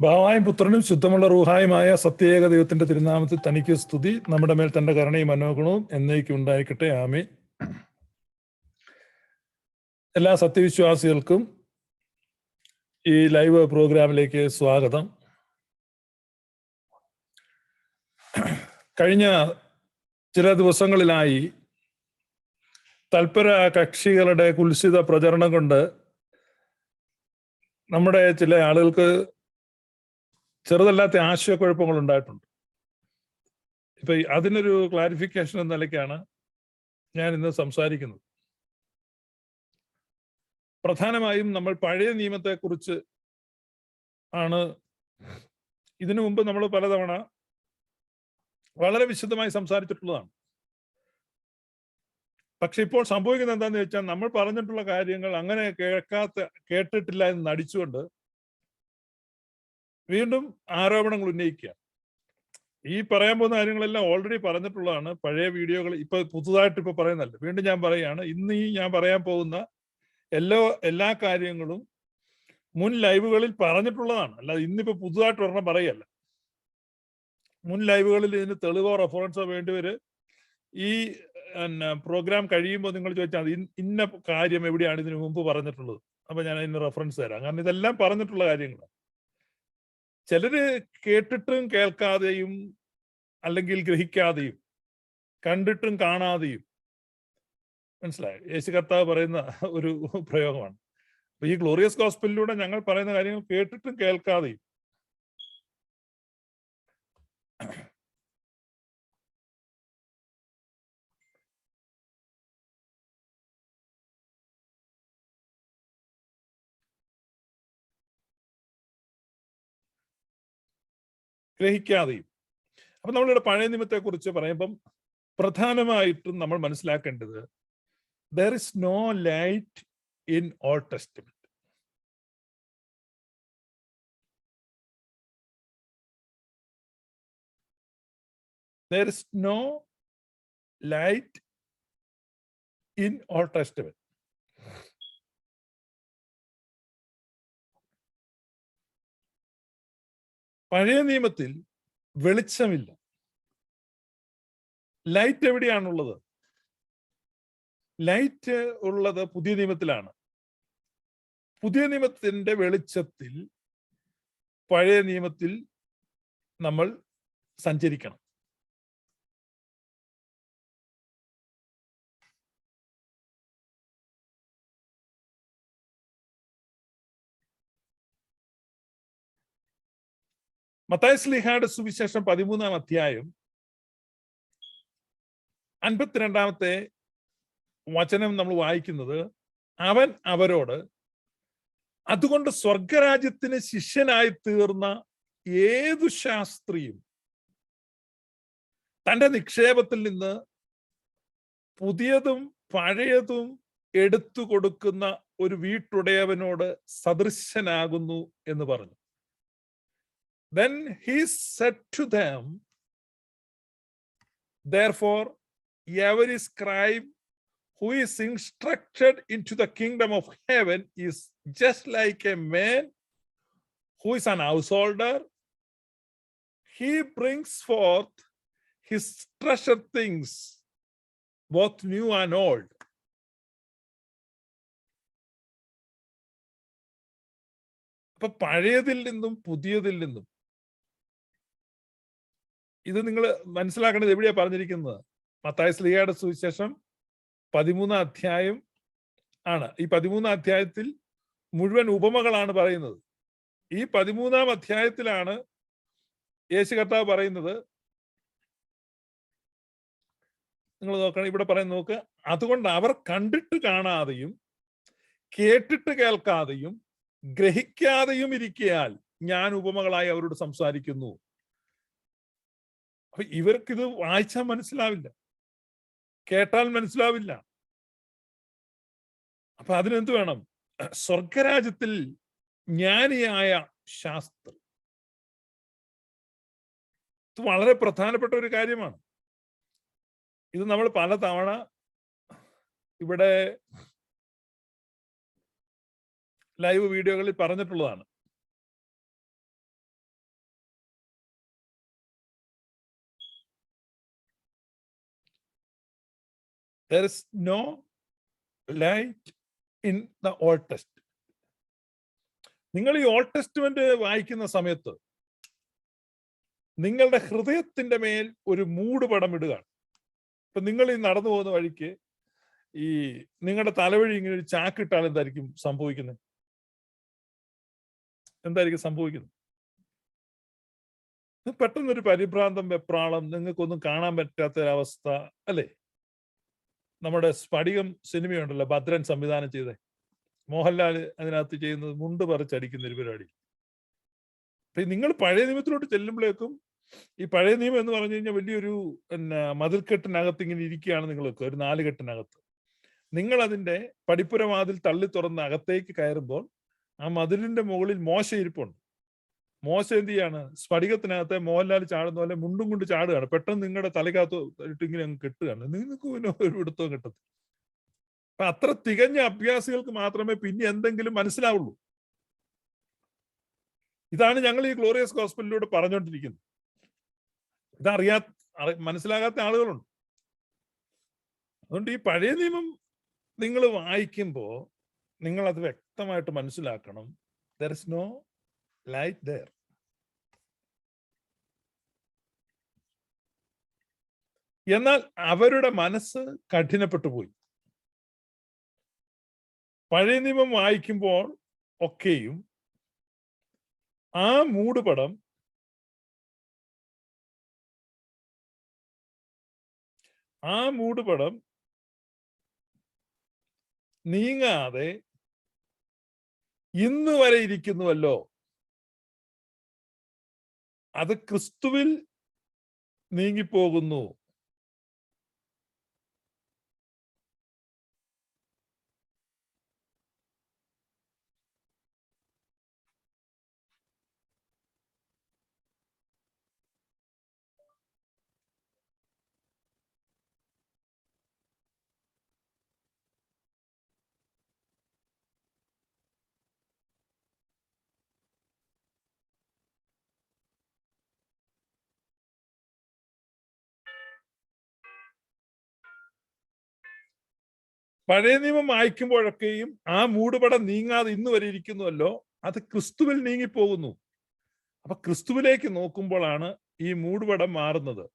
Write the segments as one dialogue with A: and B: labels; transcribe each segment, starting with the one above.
A: ഭാവായും പുത്രനും ശുദ്ധമുള്ള റൂഹായുമായ സത്യേക ദൈവത്തിന്റെ തിരുനാമത്തിൽ തനിക്ക് സ്തുതി. നമ്മുടെ മേൽ തന്റെ കരുണയും മനോഗുണവും എന്നേക്കും ഉണ്ടായിക്കട്ടെ. ആമേൻ. എല്ലാ സത്യവിശ്വാസികൾക്കും ഈ ലൈവ് പ്രോഗ്രാമിലേക്ക് സ്വാഗതം. കഴിഞ്ഞ ചില ദിവസങ്ങളിലായി തൽപര കക്ഷികളുടെ കുൽസിത പ്രചരണം കൊണ്ട് നമ്മുടെ ചില ആളുകൾക്ക് ചെറുതല്ലാത്ത ആശയക്കുഴപ്പങ്ങൾ ഉണ്ടായിട്ടുണ്ട്. ഇപ്പൊ അതിനൊരു ക്ലാരിഫിക്കേഷൻ എന്ന നിലയ്ക്കാണ് ഞാൻ ഇന്ന് സംസാരിക്കുന്നത്. പ്രധാനമായും നമ്മൾ പഴയ നിയമത്തെക്കുറിച്ച് ആണ് ഇതിനു മുമ്പ് നമ്മൾ പലതവണ വളരെ വിശദമായി സംസാരിച്ചിട്ടുള്ളതാണ്. പക്ഷെ ഇപ്പോൾ സംഭവിക്കുന്നത് എന്താണെന്ന് വെച്ചാൽ നമ്മൾ പറഞ്ഞിട്ടുള്ള കാര്യങ്ങൾ അങ്ങനെ കേട്ടിട്ടില്ല എന്ന് നടിച്ചുകൊണ്ട് വീണ്ടും ആരോപണങ്ങൾ ഉന്നയിക്കുക. ഈ പറയാൻ പോകുന്ന കാര്യങ്ങളെല്ലാം ഓൾറെഡി പറഞ്ഞിട്ടുള്ളതാണ്. പഴയ വീഡിയോകൾ ഇപ്പൊ പുതുതായിട്ട് ഇപ്പൊ പറയുന്നല്ല. വീണ്ടും ഞാൻ പറയുകയാണ്, ഇന്ന് ഈ ഞാൻ പറയാൻ പോകുന്ന എല്ലാ കാര്യങ്ങളും മുൻ ലൈവുകളിൽ പറഞ്ഞിട്ടുള്ളതാണ്. അല്ലാതെ ഇന്നിപ്പോ പുതുതായിട്ട് ഒരെണ്ണം പറയല്ല. മുൻ ലൈവുകളിൽ ഇതിന് തെളിവോ റെഫറൻസോ വേണ്ടിവര് ഈ പ്രോഗ്രാം കഴിയുമ്പോൾ നിങ്ങൾ ചോദിച്ചാൽ ഇന്ന കാര്യം എവിടെയാണ് ഇതിനു മുമ്പ് പറഞ്ഞിട്ടുള്ളത്, അപ്പൊ ഞാൻ അതിന് റെഫറൻസ് തരാം. കാരണം ഇതെല്ലാം പറഞ്ഞിട്ടുള്ള കാര്യങ്ങളാണ്. ചിലര് കേട്ടിട്ടും കേൾക്കാതെയും അല്ലെങ്കിൽ ഗ്രഹിക്കാതെയും കണ്ടിട്ടും കാണാതെയും, മനസ്സിലായി, യേശു കർത്താവ് പറയുന്ന ഒരു പ്രയോഗമാണ്. അപ്പൊ ഈ ഗ്ലോറിയസ് ഗോസ്പലിലൂടെ ഞങ്ങൾ പറയുന്ന കാര്യങ്ങൾ കേട്ടിട്ടും കേൾക്കാതെയും ഗ്രഹിക്കാതെയും. അപ്പൊ നമ്മളിവിടെ പഴയ നിയമത്തെ കുറിച്ച് പറയുമ്പം പ്രധാനമായിട്ടും നമ്മൾ മനസ്സിലാക്കേണ്ടത്, there is no light in Old Testament. There is no light in Old Testament. പഴയ നിയമത്തിൽ വെളിച്ചമില്ല. ലൈറ്റ് എവിടെയാണുള്ളത്? ലൈറ്റ് ഉള്ളത് പുതിയ നിയമത്തിലാണ്. പുതിയ നിയമത്തിന്റെ വെളിച്ചത്തിൽ പഴയ നിയമത്തിൽ നമ്മൾ സഞ്ചരിക്കണം. മത്തായി ശ്ലീഹായുടെ സുവിശേഷം 13-ാം അധ്യായം 52-ാമത്തെ വചനം നമ്മൾ വായിക്കുന്നത്, അവൻ അവരോട്, അതുകൊണ്ട് സ്വർഗരാജ്യത്തിന് ശിഷ്യനായി തീർന്ന ഏതു ശാസ്ത്രിയും തന്റെ നിക്ഷേപത്തിൽ നിന്ന് പുതിയതും പഴയതും എടുത്തു കൊടുക്കുന്ന ഒരു വീട്ടുടയവനോട് സദൃശനാകുന്നു എന്ന് പറഞ്ഞു. Then he said to them, therefore every scribe who is instructed into the kingdom of heaven is just like a man who is an householder. He brings forth his treasured things, both new and old. അപ്പൊ പഴയതിൽ നിന്നും പുതിയതിൽ നിന്നും ഇത് നിങ്ങൾ മനസ്സിലാക്കേണ്ടത് എവിടെയാ പറഞ്ഞിരിക്കുന്നത്? മത്തായി ശ്ലീഹായുടെ സുവിശേഷം 13-ാം അധ്യായം ആണ്. ഈ 13-ാം അധ്യായത്തിൽ മുഴുവൻ ഉപമകളാണ് പറയുന്നത്. ഈ 13-ാം അധ്യായത്തിലാണ് യേശു കർത്താവ് പറയുന്നത്, നിങ്ങൾ നോക്കണം, ഇവിടെ പറയുന്ന നോക്ക്, അതുകൊണ്ട് അവർ കണ്ടിട്ട് കാണാതെയും കേട്ടിട്ട് കേൾക്കാതെയും ഗ്രഹിക്കാതെയും ഇരിക്കയാൽ ഞാൻ ഉപമകളായി അവരോട് സംസാരിക്കുന്നു. അപ്പൊ ഇവർക്കിത് വായിച്ചാൽ മനസ്സിലാവില്ല, കേട്ടാൽ മനസ്സിലാവില്ല. അപ്പൊ അതിനെന്ത് വേണം? സ്വർഗരാജ്യത്തിൽ ജ്ഞാനിയായ ശാസ്ത്രി. ഇത് വളരെ പ്രധാനപ്പെട്ട ഒരു കാര്യമാണ്. ഇത് നമ്മൾ പലതവണ ഇവിടെ ലൈവ് വീഡിയോകളിൽ പറഞ്ഞിട്ടുള്ളതാണ്. There is no light in the Old Testament. നിങ്ങൾ ഈ ഓൾഡ് ടെസ്റ്റ്മെന്റ് വായിക്കുന്ന സമയത്ത് നിങ്ങളുടെ ഹൃദയത്തിന്റെ മേൽ ഒരു മൂടുപടം ഇടുകയാണ്. ഇപ്പൊ നിങ്ങൾ ഈ നടന്നു പോകുന്ന വഴിക്ക് ഈ നിങ്ങളുടെ തലവഴി ഇങ്ങനെ ഒരു ചാക്കിട്ടാൽ എന്തായിരിക്കും സംഭവിക്കുന്നത്? പെട്ടെന്നൊരു പരിഭ്രാന്തം, വെപ്രാളം, നിങ്ങൾക്കൊന്നും കാണാൻ പറ്റാത്ത ഒരവസ്ഥ അല്ലേ? നമ്മുടെ സ്ഫടികം സിനിമയുണ്ടല്ലോ, ഭദ്രൻ സംവിധാനം ചെയ്തേ, മോഹൻലാൽ അതിനകത്ത് ചെയ്യുന്നത് മുണ്ട് പറിച്ചടിക്കുന്ന ഒരു പരിപാടി. അപ്പൊ നിങ്ങൾ പഴയ നിയമത്തിലോട്ട് ചെല്ലുമ്പോഴേക്കും ഈ പഴയ നിയമം എന്ന് പറഞ്ഞു കഴിഞ്ഞാൽ വലിയൊരു മതിൽക്കെട്ടിനകത്ത് ഇങ്ങനെ ഇരിക്കുകയാണ് നിങ്ങളൊക്കെ, ഒരു 4 കെട്ടിനകത്ത്. നിങ്ങൾ അതിന്റെ പടിപ്പുര വാതിൽ തള്ളി തുറന്ന് അകത്തേക്ക് കയറുമ്പോൾ ആ മതിലിന്റെ മുകളിൽ മോശ ഇരിപ്പുണ്ട്. മോശ എന്ത് ചെയ്യാണ്? സ്ഫടികത്തിനകത്ത് മോഹൻലാൽ ചാടുന്ന പോലെ മുണ്ടും കൊണ്ട് ചാടുകയാണ്. പെട്ടെന്ന് നിങ്ങളുടെ തലക്കകത്ത് ഇട്ടിങ്ങനെ അങ്ങ് കെട്ടുകയാണ്. നിങ്ങൾക്ക് പിന്നെ ഒരു പിടുത്തവും കിട്ടത്തില്ല. അപ്പൊ അത്ര തികഞ്ഞ അഭ്യാസികൾക്ക് മാത്രമേ പിന്നെ എന്തെങ്കിലും മനസ്സിലാവുള്ളൂ. ഇതാണ് ഞങ്ങൾ ഈ ഗ്ലോറിയസ് ഗോസ്പലിലൂടെ പറഞ്ഞുകൊണ്ടിരിക്കുന്നത്. മനസ്സിലാകാത്ത ആളുകളുണ്ട്. അതുകൊണ്ട് ഈ പഴയ നിയമം നിങ്ങൾ വായിക്കുമ്പോൾ നിങ്ങൾ അത് വ്യക്തമായിട്ട് മനസ്സിലാക്കണം. There is no light there. എന്നാൽ അവരുടെ മനസ്സ് കഠിനപ്പെട്ടു പോയി. പഴയ നിയമം വായിക്കുമ്പോൾ ഒക്കെയും ആ മൂടുപടം നീങ്ങാതെ ഇന്ന് വരെ ഇരിക്കുന്നുവല്ലോ. അത് ക്രിസ്തുവിൽ നീങ്ങിപ്പോകുന്നു. പഴയ നിയമം വായിക്കുമ്പോഴൊക്കെയും ആ മൂടുപടം നീങ്ങാതെ ഇന്ന് വരെ ഇരിക്കുന്നുവല്ലോ, അത് ക്രിസ്തുവിൽ നീങ്ങിപ്പോകുന്നു. അപ്പൊ ക്രിസ്തുവിലേക്ക് നോക്കുമ്പോഴാണ് ഈ മൂടുപടം മാറുന്നത്.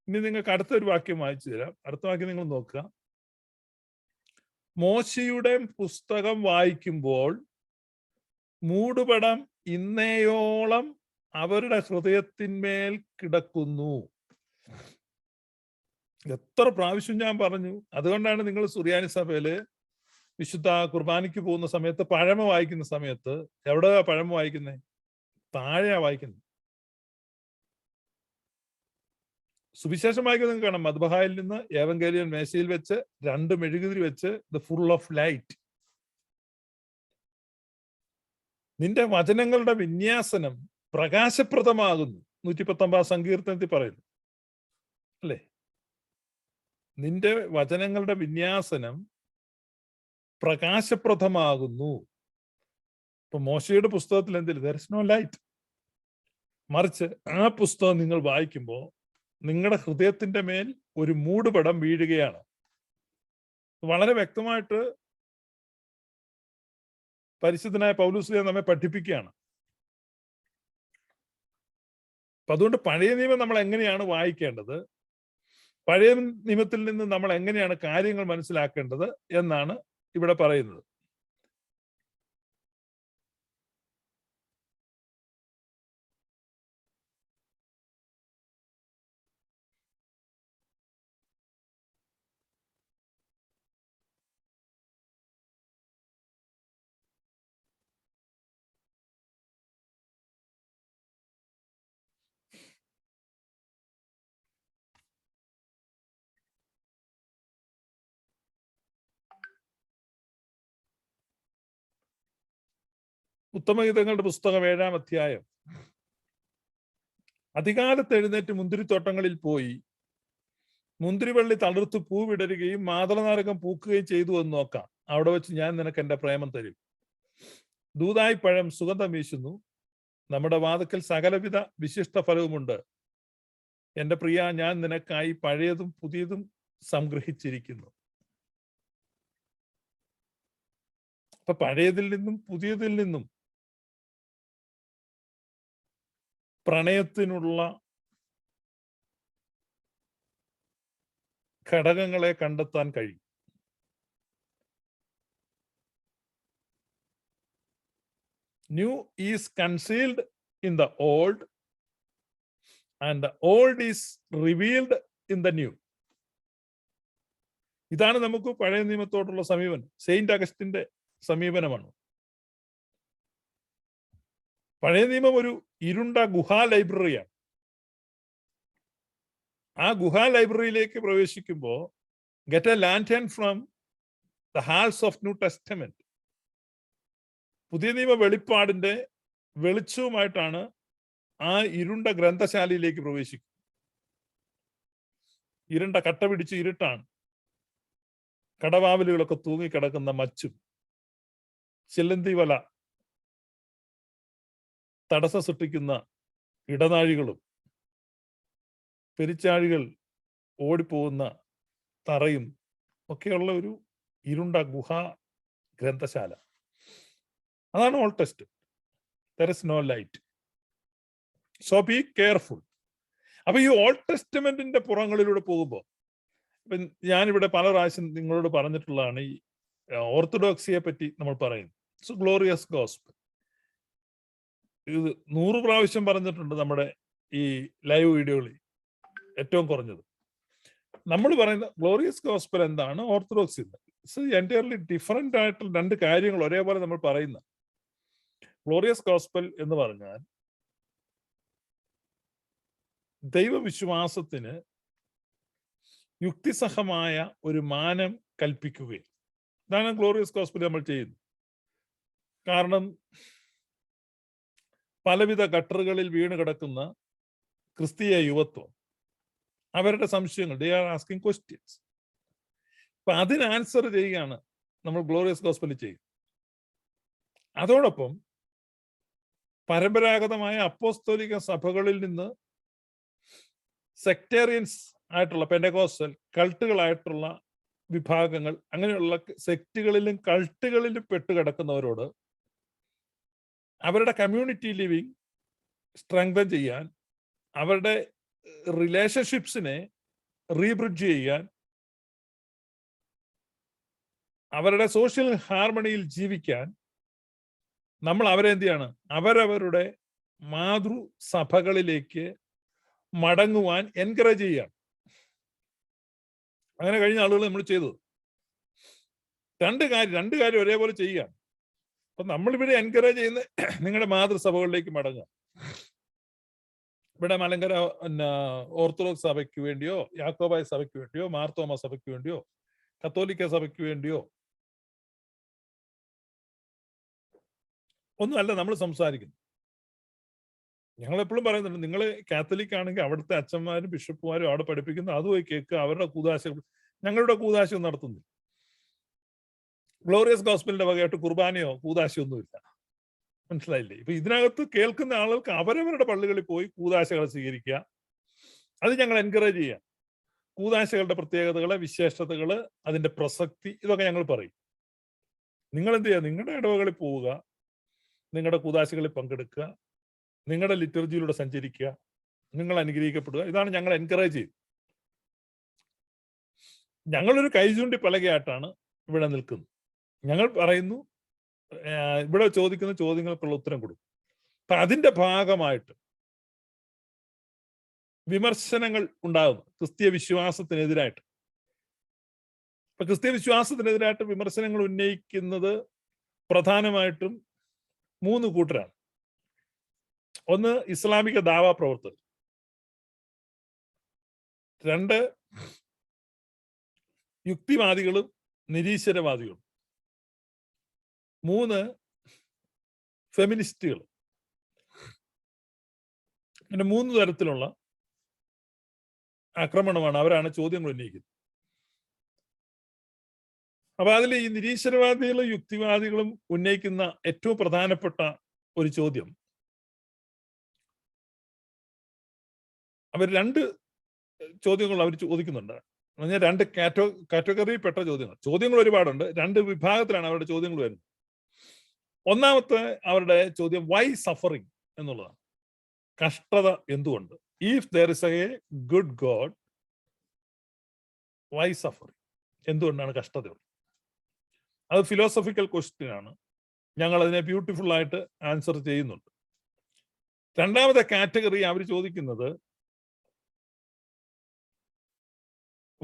A: ഇനി നിങ്ങൾക്ക് അടുത്തൊരു വാക്യം വായിച്ചു തരാം. അടുത്ത വാക്യം നിങ്ങൾ നോക്കുക. മോശയുടെ പുസ്തകം വായിക്കുമ്പോൾ മൂടുപടം ഇന്നേയോളം അവരുടെ ഹൃദയത്തിന്മേൽ കിടക്കുന്നു. എത്ര പ്രാവശ്യം ഞാൻ പറഞ്ഞു. അതുകൊണ്ടാണ് നിങ്ങൾ സുറിയാനി സഭയില് വിശുദ്ധ കുർബാനയ്ക്ക് പോകുന്ന സമയത്ത് പഴമ വായിക്കുന്ന സമയത്ത് എവിടെയാ പഴമ വായിക്കുന്നത്? താഴെയാ വായിക്കുന്നത്. സുവിശേഷം വായിക്കുന്നത് നിങ്ങൾക്ക് കാണാം. മദ്ബഹായിൽ നിന്ന് ഏവങ്കേലിയൻ മേശയിൽ വെച്ച് 2 മെഴുകുതിരി വെച്ച് ദ ഫുൾ ഓഫ് ലൈറ്റ്. നിന്റെ വചനങ്ങളുടെ വിന്യാസനം പ്രകാശപ്രദമാകുന്നു. 119 സങ്കീർത്തനത്തിൽ പറയുന്നു അല്ലേ? നിന്റെ വചനങ്ങളുടെ വിന്യാസനം പ്രകാശപ്രദമാകുന്നു. ഇപ്പൊ മോശയുടെ പുസ്തകത്തിൽ എന്തില്ല? there is no light. മറിച്ച് ആ പുസ്തകം നിങ്ങൾ വായിക്കുമ്പോൾ നിങ്ങളുടെ ഹൃദയത്തിന്റെ മേൽ ഒരു മൂടുപടം വീഴുകയാണ്. വളരെ വ്യക്തമായിട്ട് പരിശുദ്ധനായ പൗലോസ് നമ്മെ പഠിപ്പിക്കുകയാണ്. അപ്പൊ അതുകൊണ്ട് പഴയ നിയമം നമ്മൾ എങ്ങനെയാണ് വായിക്കേണ്ടത്, പഴയ നിയമത്തിൽ നിന്ന് നമ്മൾ എങ്ങനെയാണ് കാര്യങ്ങൾ മനസ്സിലാക്കേണ്ടത് എന്നാണ് ഇവിടെ പറയുന്നത്. ഉത്തമഗീതങ്ങളുടെ പുസ്തകം 7-ാം അധ്യായം. അധികാലത്ത് എഴുന്നേറ്റ് മുന്തിരിത്തോട്ടങ്ങളിൽ പോയി മുന്തിരിവള്ളി തളിർത്ത് പൂ വിടരുകയും മാതളനാരകം പൂക്കുകയും ചെയ്തു എന്ന് നോക്കാം. അവിടെ വെച്ച് ഞാൻ നിനക്ക് എന്റെ പ്രേമം തരും. ദൂതായി പഴം സുഗന്ധം വീശുന്നു. നമ്മുടെ വാതിക്കൽ സകലവിധ വിശിഷ്ട ഫലവുമുണ്ട്. എന്റെ പ്രിയ, ഞാൻ നിനക്കായി പഴയതും പുതിയതും സംഗ്രഹിച്ചിരിക്കുന്നു. അപ്പൊ പഴയതിൽ നിന്നും പുതിയതിൽ നിന്നും പ്രണയത്തിനുള്ള ഘടകങ്ങളെ കണ്ടെത്താൻ കഴിയും. New is concealed in the old, and the old is revealed in the new. ഇതാണ് നമുക്ക് പഴയ നിയമത്തോടുള്ള സമീപനം. സെയിന്റ് അഗസ്റ്റിന്റെ സമീപനമാണ്. പഴയ നിയമം ഒരു ഇരുണ്ട ഗുഹാ ലൈബ്രറിയാണ്. ആ ഗുഹാ ലൈബ്രറിയിലേക്ക് പ്രവേശിക്കുമ്പോൾ get a lantern from the halls of New Testament. പുതിയ നിയമ വെളിപ്പാടിന്റെ വെളിച്ചവുമായിട്ടാണ് ആ ഇരുണ്ട ഗ്രന്ഥശാലയിലേക്ക് പ്രവേശിക്കുന്നത്. ഇരുണ്ട കട്ട പിടിച്ച് ഇരുട്ടാണ്. കടവാവിലുകളൊക്കെ തൂങ്ങിക്കിടക്കുന്ന മച്ചും ചിലന്തി വല തടസ്സം സൃഷ്ടിക്കുന്ന ഇടനാഴികളും പെരിച്ചാഴികൾ ഓടിപ്പോകുന്ന തറയും ഒക്കെയുള്ള ഒരു ഇരുണ്ട ഗുഹാ ഗ്രന്ഥശാല. അതാണ് Old Testament. There is no light, so be careful. അപ്പൊ ഈ ഓൾഡ് ടെസ്റ്റ്മെന്റിന്റെ പുറങ്ങളിലൂടെ പോകുമ്പോൾ ഇപ്പൊ ഞാനിവിടെ പല പ്രാവശ്യം നിങ്ങളോട് പറഞ്ഞിട്ടുള്ളതാണ് ഈ ഓർത്തഡോക്സിയെ പറ്റി നമ്മൾ പറയുന്നത്. It's glorious gospel. ഇത് 100 പ്രാവശ്യം പറഞ്ഞിട്ടുണ്ട് നമ്മുടെ ഈ ലൈവ് വീഡിയോകളിൽ, ഏറ്റവും കുറഞ്ഞത്. നമ്മൾ പറയുന്ന ഗ്ലോറിയസ് ഗോസ്പൽ എന്താണ്, ഓർത്തഡോക്സി ഇറ്റ്സ് എൻറ്റയർലി ഡിഫറെന്റ് ആയിട്ടുള്ള രണ്ട് കാര്യങ്ങൾ ഒരേപോലെ നമ്മൾ പറയുന്ന. ഗ്ലോറിയസ് ഗോസ്പൽ എന്ന് പറഞ്ഞാൽ ദൈവവിശ്വാസത്തിന് യുക്തിസഹമായ ഒരു മാനം കൽപ്പിക്കുകയും, ഇതാണ് ഗ്ലോറിയസ് ഗോസ്പൽ നമ്മൾ ചെയ്യുന്നത്. കാരണം പലവിധ ഗട്ടറുകളിൽ വീണ് കിടക്കുന്ന ക്രിസ്തീയ യുവത്വം, അവരുടെ സംശയങ്ങൾ, ദേ ആർ ആസ്കിങ് ക്വസ്റ്റ്യൻസ്. അപ്പൊ അതിന് ആൻസർ ചെയ്യുകയാണ് നമ്മൾ ഗ്ലോറിയസ് ഗോസ്പൽ ചെയ്യും. അതോടൊപ്പം പരമ്പരാഗതമായ അപ്പോസ്തോലിക സഭകളിൽ നിന്ന് സെക്ടേറിയൻസ് ആയിട്ടുള്ള പെന്റക്കോസ്റ്റൽ കൾട്ടുകളായിട്ടുള്ള വിഭാഗങ്ങൾ, അങ്ങനെയുള്ള സെക്റ്റുകളിലും കൾട്ടുകളിലും പെട്ടുകിടക്കുന്നവരോട് അവരുടെ കമ്മ്യൂണിറ്റി ലിവിങ് സ്ട്രെങ്തൻ ചെയ്യാൻ, അവരുടെ റിലേഷൻഷിപ്സിനെ റീബ്രിഡ്ജ് ചെയ്യാൻ, അവരുടെ സോഷ്യൽ ഹാർമണിയിൽ ജീവിക്കാൻ നമ്മൾ അവരെ എന്ത് ചെയ്യാണ്, അവരവരുടെ മാതൃസഭകളിലേക്ക് മടങ്ങുവാൻ എൻകറേജ് ചെയ്യുകയാണ്. അങ്ങനെ കഴിഞ്ഞ ആളുകൾ നമ്മൾ ചെയ്തത് രണ്ട് കാര്യം ഒരേപോലെ ചെയ്യുകയാണ്. അപ്പൊ നമ്മളിവിടെ എൻകറേജ് ചെയ്യുന്ന നിങ്ങളുടെ മാതൃസഭകളിലേക്ക് മടങ്ങുക. ഇവിടെ മലങ്കര ഓർത്തഡോക്സ് സഭയ്ക്ക് വേണ്ടിയോ, യാക്കോബായ സഭയ്ക്ക് വേണ്ടിയോ, മാർത്തോമ സഭയ്ക്ക് വേണ്ടിയോ, കത്തോലിക്ക സഭയ്ക്ക് വേണ്ടിയോ ഒന്നുമല്ല നമ്മൾ സംസാരിക്കുന്നു. ഞങ്ങൾ എപ്പോഴും പറയുന്നുണ്ട്, നിങ്ങൾ കാത്തലിക് ആണെങ്കിൽ അവിടുത്തെ അച്ഛന്മാരും ബിഷപ്പുമാരും അവിടെ പഠിപ്പിക്കുന്ന അത് പോയി കേൾക്കുക, അവരുടെ കൂതാശ. ഞങ്ങളുടെ കൂതാശ നടത്തുന്നില്ല. ഗ്ലോറിയസ് ഗോസ്പലിന്റെ വകയായിട്ട് കുർബാനയോ കൂതാശയോ ഒന്നുമില്ല. മനസ്സിലായില്ലേ? ഇപ്പൊ ഇതിനകത്ത് കേൾക്കുന്ന ആളുകൾക്ക് അവരവരുടെ പള്ളികളിൽ പോയി കൂതാശകൾ സ്വീകരിക്കുക, അത് ഞങ്ങൾ എൻകറേജ് ചെയ്യാം. കൂതാശകളുടെ പ്രത്യേകതകള്, വിശേഷതകള്, അതിന്റെ പ്രസക്തി, ഇതൊക്കെ ഞങ്ങൾ പറയും. നിങ്ങൾ എന്ത് ചെയ്യുക, നിങ്ങളുടെ ഇടവകളിൽ പോവുക, നിങ്ങളുടെ കൂതാശകളിൽ പങ്കെടുക്കുക, നിങ്ങളുടെ ലിറ്റർജിയിലൂടെ സഞ്ചരിക്കുക, നിങ്ങൾ അനുഗ്രഹിക്കപ്പെടുക. ഇതാണ് ഞങ്ങൾ എൻകറേജ് ചെയ്ത്. ഞങ്ങളൊരു കൈചൂണ്ടി പലകയായിട്ടാണ് ഇവിടെ നിൽക്കുന്നത്. ഞങ്ങൾ പറയുന്നു, ഇവിടെ ചോദിക്കുന്ന ചോദ്യങ്ങൾക്കുള്ള ഉത്തരം കൊടുക്കും. അപ്പൊ അതിന്റെ ഭാഗമായിട്ട് വിമർശനങ്ങൾ ഉണ്ടാകുന്നു ക്രിസ്തീയ വിശ്വാസത്തിനെതിരായിട്ട്. അപ്പൊ ക്രിസ്തീയ വിശ്വാസത്തിനെതിരായിട്ട് വിമർശനങ്ങൾ ഉന്നയിക്കുന്നത് പ്രധാനമായിട്ടും 3 കൂട്ടരാണ്. ഒന്ന്, ഇസ്ലാമിക ദാവാ പ്രവർത്തകർ. 2, യുക്തിവാദികളും നിരീശ്വരവാദികളും. 3, ഫെമിനിസ്റ്റുകൾ. അങ്ങനെ 3 തരത്തിലുള്ള ആക്രമണമാണ്, അവരാണ് ചോദ്യങ്ങൾ ഉന്നയിക്കുന്നത്. അപ്പൊ അതിൽ ഈ നിരീശ്വരവാദികളും യുക്തിവാദികളും ഉന്നയിക്കുന്ന ഏറ്റവും പ്രധാനപ്പെട്ട ഒരു ചോദ്യം, അവർ 2 ചോദ്യങ്ങൾ അവർ ചോദിക്കുന്നുണ്ട്. പറഞ്ഞാൽ രണ്ട് കാറ്റഗറിയിൽപ്പെട്ട ചോദ്യങ്ങൾ ഒരുപാടുണ്ട്. രണ്ട് വിഭാഗത്തിലാണ് അവരുടെ ചോദ്യങ്ങൾ വരുന്നത്. ഒന്നാമത്തെ അവരുടെ ചോദ്യം വൈ സഫറിങ് എന്നുള്ളതാണ്. കഷ്ടത എന്തുകൊണ്ട്? If there is a good God, why suffering? എന്തുകൊണ്ടാണ് കഷ്ടതയുള്ളത്? അത് ഫിലോസഫിക്കൽ ക്വസ്റ്റ്യൻ ആണ്. ഞങ്ങൾ അതിനെ ബ്യൂട്ടിഫുൾ ആയിട്ട് ആൻസർ ചെയ്യുന്നുണ്ട്. രണ്ടാമത്തെ കാറ്റഗറി അവർ ചോദിക്കുന്നത്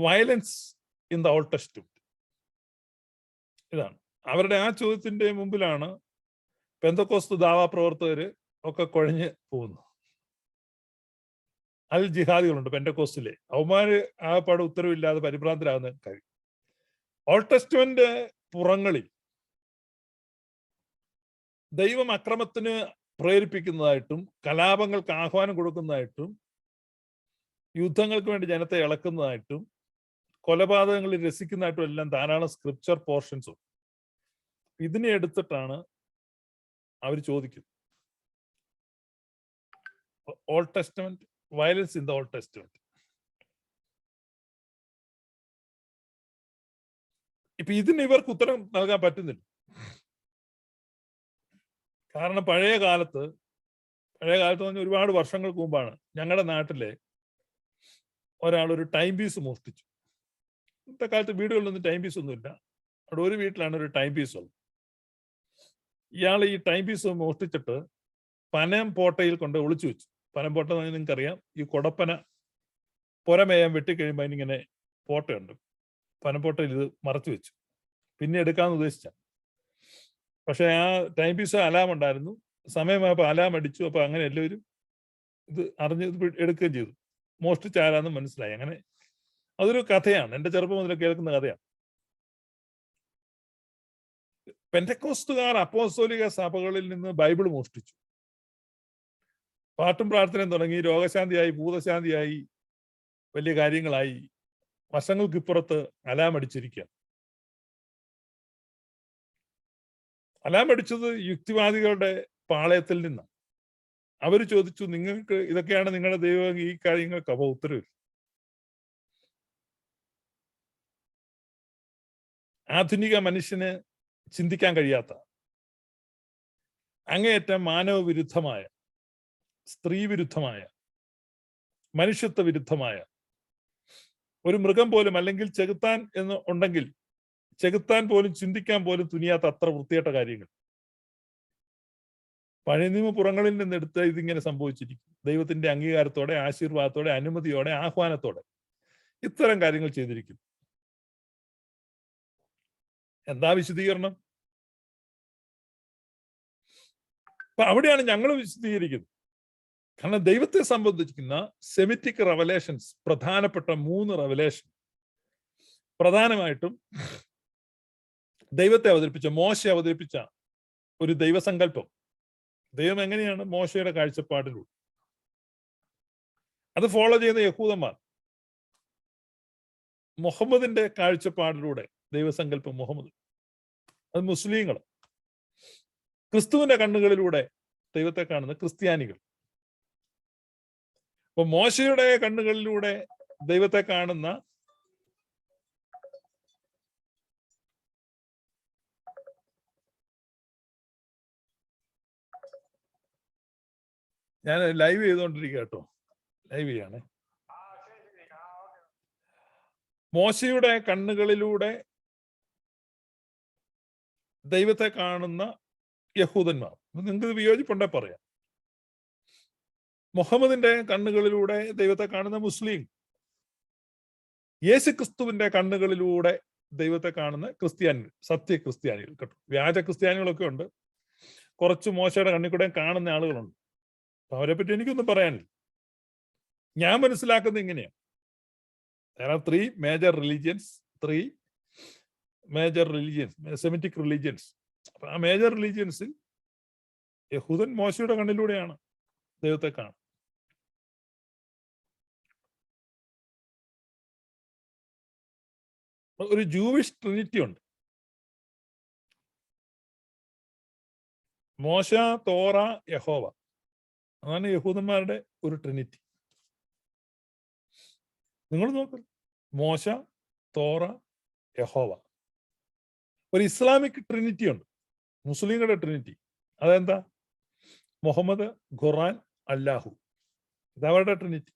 A: violence in the old testament. ഇതാണ് അവരുടെ ആ ചോദ്യത്തിന്റെ മുമ്പിലാണ് പെന്തക്കോസ്ത് ദാവാ പ്രവർത്തകര് ഒക്കെ കുഴഞ്ഞ് പോകുന്നു. അതിൽ ജിഹാദികളുണ്ട് പെന്തക്കോസ്റ്റിലെ. അവന്മാര് ആ പാട് ഉത്തരവില്ലാതെ പരിഭ്രാന്തരാകുന്ന കാര്യം. ഓൾഡ് ടെസ്റ്റ്മെന്റ് പുറങ്ങളിൽ ദൈവം അക്രമത്തിന് പ്രേരിപ്പിക്കുന്നതായിട്ടും കലാപങ്ങൾക്ക് ആഹ്വാനം കൊടുക്കുന്നതായിട്ടും യുദ്ധങ്ങൾക്ക് വേണ്ടി ജനത്തെ ഇളക്കുന്നതായിട്ടും കൊലപാതകങ്ങളിൽ രസിക്കുന്നതായിട്ടും എല്ലാം ധാരാളം സ്ക്രിപ്ചർ പോർഷൻസ് ഉണ്ട്. ഇതിനെ എടുത്തിട്ടാണ് അവർ ചോദിക്കുന്നത് old testament, violence in the old testament. ഇപ്പൊ ഇതിന് ഇവർക്ക് ഉത്തരം നൽകാൻ പറ്റുന്നില്ല. കാരണം പഴയ കാലത്ത് പറഞ്ഞ ഒരുപാട് വർഷങ്ങൾക്ക് മുമ്പാണ് ഞങ്ങളുടെ നാട്ടിലെ ഒരാൾ ഒരു ടൈം പീസ് മോഷ്ടിച്ചു. ഇന്നത്തെ കാലത്ത് വീടുകളിലൊന്നും ടൈം പീസ് ഒന്നുമില്ല. അവിടെ ഒരു വീട്ടിലാണ് ഒരു ടൈം പീസ് ഉള്ളത്. ഇയാൾ ഈ ടൈം പീസ് മോഷ്ടിച്ചിട്ട് പനം പോട്ടയിൽ കൊണ്ട് ഒളിച്ചു വെച്ചു. പനം പോട്ട നിങ്ങൾക്കറിയാം, ഈ കൊടപ്പന പുറമേയാൻ വെട്ടിക്കഴിയുമ്പോൾ അതിനിങ്ങനെ പോട്ടയുണ്ട്. പനംപോട്ടയിൽ ഇത് മറച്ചു വെച്ചു. പിന്നെ എടുക്കാമെന്ന് ഉദ്ദേശിച്ച, പക്ഷെ ആ ടൈം പീസ് അലാം ഉണ്ടായിരുന്നു. സമയമായപ്പോൾ അലാം അടിച്ചു. അപ്പൊ അങ്ങനെ എല്ലാവരും ഇത് അറിഞ്ഞ് എടുക്കുകയും ചെയ്തു. മോഷ്ടിച്ചാരാന്ന് മനസ്സിലായി. അങ്ങനെ അതൊരു കഥയാണ്, എൻ്റെ ചെറുപ്പം മുതൽ കേൾക്കുന്ന കഥയാണ്. പെന്തക്കോസ്തുകാർ അപ്പോസ്തോലിക സഭകളിൽ നിന്ന് ബൈബിൾ മോഷ്ടിച്ചു. പാട്ടും പ്രാർത്ഥനയും തുടങ്ങി, രോഗശാന്തിയായി, ഭൂതശാന്തിയായി, വലിയ കാര്യങ്ങളായി. വർഷങ്ങൾക്കിപ്പുറത്ത് അലാം അടിച്ചിരിക്കുക. അലാം അടിച്ചത് യുക്തിവാദികളുടെ പാളയത്തിൽ നിന്നാണ്. അവർ ചോദിച്ചു, നിങ്ങൾക്ക് ഇതൊക്കെയാണ് നിങ്ങളുടെ ദൈവം, ഈ കാര്യങ്ങൾക്ക് അപ്പൊ ഉത്തരവില്ല. ആധുനിക മനുഷ്യന് ചിന്തിക്കാൻ കഴിയാത്ത, അങ്ങേയറ്റം മാനവ വിരുദ്ധമായ, സ്ത്രീ വിരുദ്ധമായ, മനുഷ്യത്വ വിരുദ്ധമായ, ഒരു മൃഗം പോലും, അല്ലെങ്കിൽ ചെകുത്താൻ എന്ന് ഉണ്ടെങ്കിൽ ചെകുത്താൻ പോലും ചിന്തിക്കാൻ പോലും തുനിയാത്ത അത്ര വൃത്തികെട്ട കാര്യങ്ങൾ പഴയ നിയമ പുറങ്ങളിൽ നിന്നെടുത്ത് ഇതിങ്ങനെ സംഭവിച്ചിരിക്കും. ദൈവത്തിന്റെ അംഗീകാരത്തോടെ, ആശീർവാദത്തോടെ, അനുമതിയോടെ, ആഹ്വാനത്തോടെ ഇത്തരം കാര്യങ്ങൾ ചെയ്തിരിക്കും. എന്താ വിശദീകരണം? അപ്പൊ അവിടെയാണ് ഞങ്ങൾ വിശദീകരിക്കുന്നത്. കാരണം ദൈവത്തെ സംബന്ധിക്കുന്ന സെമിറ്റിക് റെവലേഷൻസ്, പ്രധാനപ്പെട്ട 3 റെവലേഷൻ, പ്രധാനമായിട്ടും ദൈവത്തെ അവതരിപ്പിച്ച, മോശെ അവതരിപ്പിച്ച ഒരു ദൈവസങ്കല്പം. ദൈവം എങ്ങനെയാണ്? മോശയുടെ കാഴ്ചപ്പാടിലൂടെ. അത് ഫോളോ ചെയ്യുന്ന യഹൂദന്മാർ. മുഹമ്മദിന്റെ കാഴ്ചപ്പാടിലൂടെ ദൈവസങ്കല്പം മുഹമ്മദ്. അത് മുസ്ലിങ്ങൾ. ക്രിസ്തുവിന്റെ കണ്ണുകളിലൂടെ ദൈവത്തെ കാണുന്ന ക്രിസ്ത്യാനികൾ. അപ്പൊ മോശയുടെ കണ്ണുകളിലൂടെ ദൈവത്തെ കാണുന്ന ഞാൻ ലൈവ് ചെയ്തുകൊണ്ടിരിക്കുക കേട്ടോ, ലൈവ് ചെയ്യാണ്. മോശയുടെ കണ്ണുകളിലൂടെ ദൈവത്തെ കാണുന്ന യഹൂദന്മാർ. നിങ്ങൾക്ക് വിയോജിപ്പുണ്ടെ പറയാം. മുഹമ്മദിന്റെ കണ്ണുകളിലൂടെ ദൈവത്തെ കാണുന്ന മുസ്ലിം. യേശു ക്രിസ്തുവിന്റെ കണ്ണുകളിലൂടെ ദൈവത്തെ കാണുന്ന ക്രിസ്ത്യാനികൾ, സത്യ ക്രിസ്ത്യാനികൾ കേട്ടോ. വ്യാജ ക്രിസ്ത്യാനികളൊക്കെ ഉണ്ട്. കുറച്ച് മോശയുടെ കണ്ണിൽ കൂടെ കാണുന്ന ആളുകളുണ്ട്. അവരെ പറ്റി എനിക്കൊന്നും പറയാനില്ല. ഞാൻ മനസ്സിലാക്കുന്നത് ഇങ്ങനെയാണ്. There are 3 major religions, 3 major religions, Semitic religions. അപ്പൊ ആ മേജർ റിലീജിയൻസിൽ യഹൂദൻ മോശയുടെ കണ്ണിലൂടെയാണ് ദൈവത്തെ കാണുന്നത്. ഒരു ജൂവിഷ് ട്രിനിറ്റി ഉണ്ട്. മോശ, തോറ, യഹോവ. അതാണ് യഹൂദന്മാരുടെ ഒരു ട്രിനിറ്റി. നിങ്ങൾ നോക്ക്, മോശ, തോറ, യഹോവ. ഒരു ഇസ്ലാമിക് ട്രിനിറ്റി ഉണ്ട്, മുസ്ലിങ്ങളുടെ ട്രിനിറ്റി. അതെന്താ? Muhammad, Quran, Allah. ഇതവരുടെ ട്രിനിറ്റി.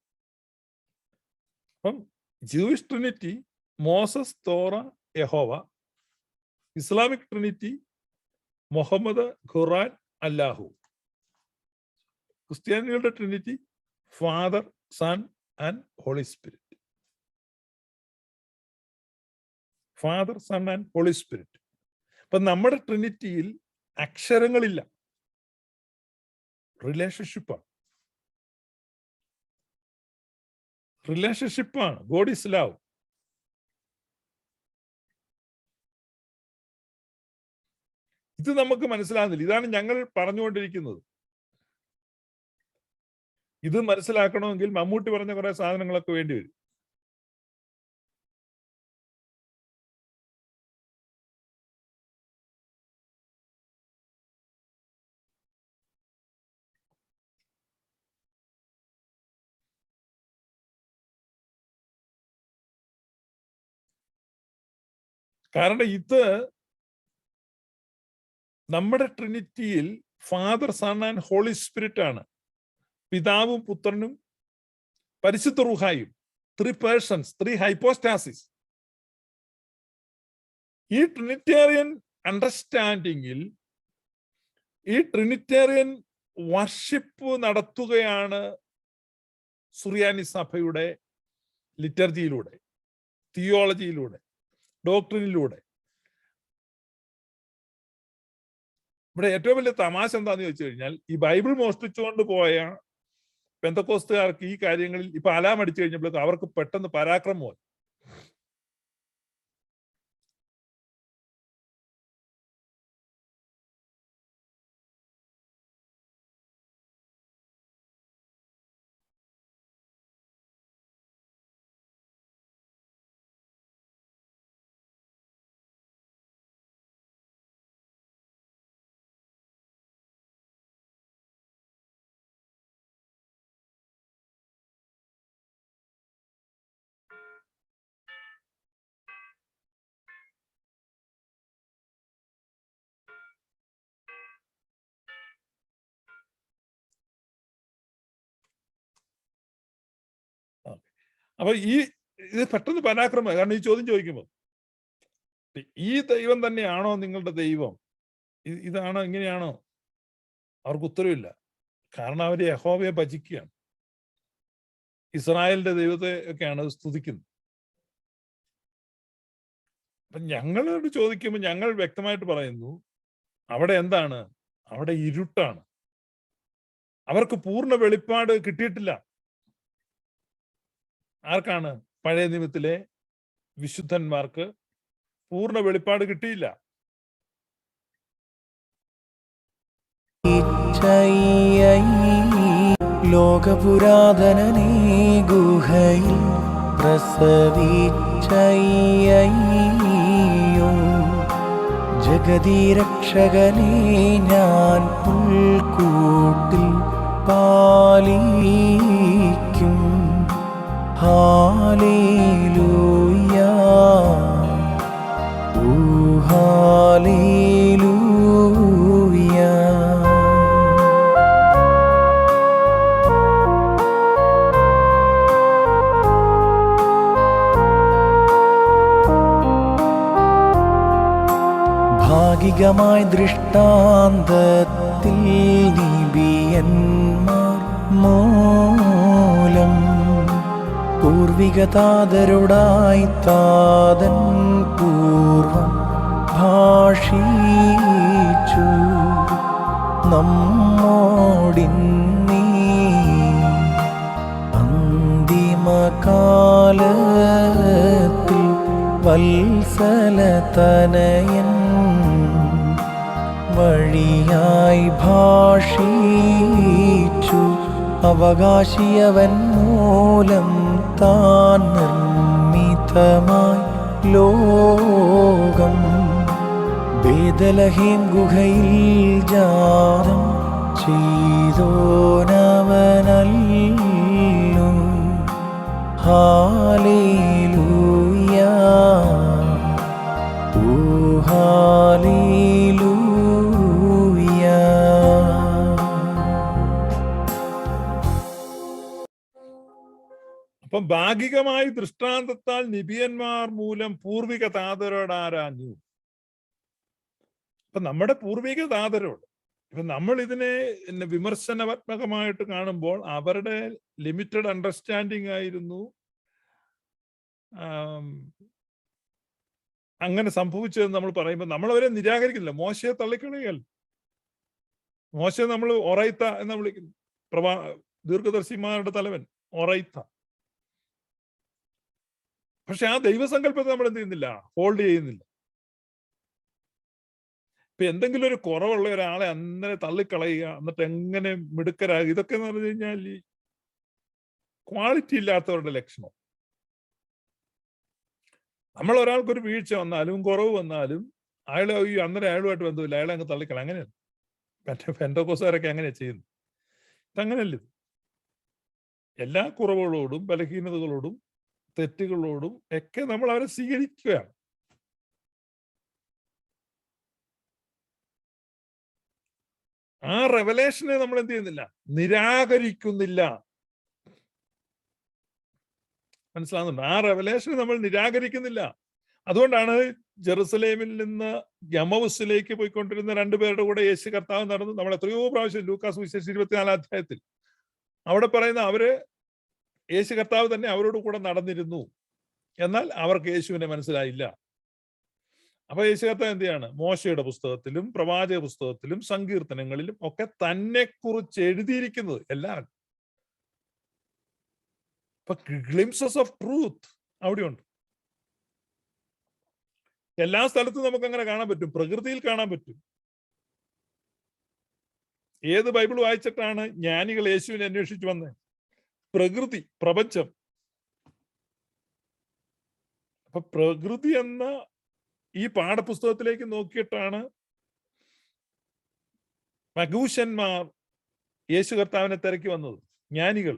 A: അപ്പം Jewish trinity Moses, Torah, Yahweh. Islamic trinity Muhammad, Quran, Allah. ക്രിസ്ത്യാനികളുടെ trinity father, sun and holy spirit. Father, sun and holy spirit. അപ്പൊ നമ്മുടെ ട്രിനിറ്റിയിൽ അക്ഷരങ്ങളില്ല, റിലേഷൻഷിപ്പാണ്. റിലേഷൻഷിപ്പാണ്. God is love. ഇത് നമുക്ക് മനസ്സിലാകുന്നില്ല. ഇതാണ് ഞങ്ങൾ പറഞ്ഞുകൊണ്ടിരിക്കുന്നത്. ഇത് മനസ്സിലാക്കണമെങ്കിൽ മമ്മൂട്ടി പറഞ്ഞ കുറെ സാധനങ്ങളൊക്കെ വേണ്ടി വരും. കാരണം ഇത് നമ്മുടെ ട്രിനിറ്റിയിൽ father, sun and holy spirit ആണ്. പിതാവും പുത്രനും പരിശുദ്ധ റൂഹായും. 3 പേഴ്സൺസ്, 3 ഹൈപ്പോസ്റ്റാസിസ്. ഈ ട്രിനിറ്റേറിയൻ അണ്ടർസ്റ്റാൻഡിങ്ങിൽ ഈ ട്രിനിറ്റേറിയൻ വർഷിപ്പ് നടത്തുകയാണ് സുറിയാനി സഭയുടെ ലിറ്റർജിയിലൂടെ, തിയോളജിയിലൂടെ, ഡോക്ട്രിനിലൂടെ. ഇവിടെ ഏറ്റവും വലിയ തമാശ എന്താന്ന് ചോദിച്ചു കഴിഞ്ഞാൽ, ഈ ബൈബിൾ മോഷ്ടിച്ചുകൊണ്ട് പോയ പെന്തക്കോസ്തുകാർക്ക് ഈ കാര്യങ്ങളിൽ ഇപ്പൊ അലാം അടിച്ചു കഴിഞ്ഞപ്പോഴേക്കും അവർക്ക് പെട്ടെന്ന് പരാക്രമമായി. അപ്പൊ ഇത് പെട്ടെന്ന് പരാക്രമം. കാരണം ഈ ചോദ്യം ചോദിക്കുമ്പോൾ ഈ ദൈവം തന്നെയാണോ നിങ്ങളുടെ ദൈവം? ഇതാണോ, ഇങ്ങനെയാണോ? അവർക്ക് ഉത്തരവില്ല. കാരണം അവര് യഹോവയെ ഭജിക്കുകയാണ്. ഇസ്രായേലിന്റെ ദൈവത്തെ ഒക്കെയാണ് സ്തുതിക്കുന്നത്. അപ്പൊ ഞങ്ങളോട് ചോദിക്കുമ്പോൾ ഞങ്ങൾ വ്യക്തമായിട്ട് പറയുന്നു, അവിടെ എന്താണ്? അവിടെ ഇരുട്ടാണ്. അവർക്ക് പൂർണ്ണ വെളിപ്പാട് കിട്ടിയിട്ടില്ല. ആർക്കാണ്? പഴയ നിയമത്തിലെ വിശുദ്ധന്മാർക്ക് പൂർണ്ണ വെളിപ്പാട് കിട്ടിയില്ല.
B: ലോകപുരാതനനേ ഗുഹയിൽ പ്രസവിച്ചയ്യോ, ജഗതീരക്ഷകനെ ഞാൻ പുൽക്കൂട്ടിൽ പാലിക്കും. ഹല്ലേലൂയ, ഓ ഹല്ലേലൂയ. ഭാഗികമായി ദൃഷ്ടാന്തത്തിൽ നിബിയന്മാർ മൂലം പൂർവികതാതരുടായി താതൻ പൂർവം ഭാഷിച്ചു നമ്മോടിന്നീ അന്തിമകാലത്തിൽ വത്സലതനയൻ വഴിയായി ഭാഷിച്ചു അവകാശിയവൻ മൂലം താൻ നിർമ്മിതമായി ലോകം. ബേദലഹേം ഗുഹയിൽ ജാതം ചെയ്തോനവനല്ലോ. ഹല്ലേലൂയ.
A: അപ്പം ഭാഗികമായി ദൃഷ്ടാന്തത്താൽ നിബിയന്മാർ മൂലം പൂർവിക താതരോട് ആരാഞ്ഞു. അപ്പൊ നമ്മുടെ പൂർവിക താതരോട് ഇപ്പൊ നമ്മൾ ഇതിനെ വിമർശനാത്മകമായിട്ട് കാണുമ്പോൾ അവരുടെ ലിമിറ്റഡ് അണ്ടർസ്റ്റാൻഡിങ് ആയിരുന്നു അങ്ങനെ സംഭവിച്ചതെന്ന് നമ്മൾ പറയുമ്പോൾ നമ്മൾ അവരെ നിരാകരിക്കുന്നില്ല. മോശയെ തള്ളിക്കളയല്ല. മോശയെ നമ്മൾ ഒറൈത്ത എന്ന് വിളിക്കുന്നു. ദീർഘദർശിമാരുടെ തലവൻ ഒറൈത്ത. പക്ഷെ ആ ദൈവസങ്കല്പത്തെ നമ്മൾ എന്ത് ചെയ്യുന്നില്ല, ഹോൾഡ് ചെയ്യുന്നില്ല. ഇപ്പൊ എന്തെങ്കിലും ഒരു കുറവുള്ള ഒരാളെ അന്നേരം തള്ളിക്കളയുക, എന്നിട്ട് എങ്ങനെ മിടുക്കരാകുക, ഇതൊക്കെ എന്ന് പറഞ്ഞു കഴിഞ്ഞാൽ ഈ ക്വാളിറ്റി ഇല്ലാത്തവരുടെ ലക്ഷണം. നമ്മൾ ഒരാൾക്കൊരു വീഴ്ച വന്നാലും കുറവ് വന്നാലും അയാളെ ഈ അന്നേരം അയാളുമായിട്ട് ബന്ധമില്ല, അയാളെ അങ്ങ് തള്ളിക്കള. അങ്ങനെയല്ല മറ്റേ പെന്തക്കോസുകാരൊക്കെ അങ്ങനെയാ ചെയ്യുന്നു. ഇതങ്ങനെയല്ല. ഇത് എല്ലാ കുറവുകളോടും ബലഹീനതകളോടും തെറ്റുകളോടും ഒക്കെ നമ്മൾ അവരെ സ്വീകരിക്കുകയാണ്. ആ റെവലേഷനെ നമ്മൾ എന്ത് ചെയ്യുന്നില്ല, നിരാകരിക്കുന്നില്ല. മനസ്സിലാകുന്നുണ്ട്? ആ റെവലേഷനെ നമ്മൾ നിരാകരിക്കുന്നില്ല. അതുകൊണ്ടാണ് ജെറുസലേമിൽ നിന്ന് യമവുസിലേക്ക് പോയിക്കൊണ്ടിരുന്ന രണ്ടുപേരുടെ കൂടെ യേശു കർത്താവ് നടന്നു. നമ്മൾ എത്രയോ പ്രാവശ്യം ലൂക്കാസ് സുവിശേഷം 24 അധ്യായത്തിൽ അവിടെ പറയുന്ന അവര് യേശു കർത്താവ് തന്നെ അവരോട് കൂടെ നടന്നിരുന്നു. എന്നാൽ അവർക്ക് യേശുവിനെ മനസ്സിലായില്ല. അപ്പൊ യേശു കർത്താവ് എന്ത് ചെയ്യാണ്? മോശയുടെ പുസ്തകത്തിലും പ്രവാചക പുസ്തകത്തിലും സങ്കീർത്തനങ്ങളിലും ഒക്കെ തന്നെ കുറിച്ച് എഴുതിയിരിക്കുന്നത് എല്ലാം. ഇപ്പൊ ഗ്ലിംസസ് ഓഫ് ട്രൂത്ത് അവിടെയുണ്ട്. എല്ലാ സ്ഥലത്തും നമുക്ക് അങ്ങനെ കാണാൻ പറ്റും. പ്രകൃതിയിൽ കാണാൻ പറ്റും. ഏത് ബൈബിൾ വായിച്ചിട്ടാണ് ജ്ഞാനികൾ യേശുവിനെ അന്വേഷിച്ചു വന്നത്? പ്രകൃതി, പ്രപഞ്ചം. അപ്പൊ പ്രകൃതി എന്ന ഈ പാഠപുസ്തകത്തിലേക്ക് നോക്കിയിട്ടാണ് മഗൂഷന്മാർ യേശു കർത്താവിനെ തിരക്കി വന്നത്. ജ്ഞാനികൾ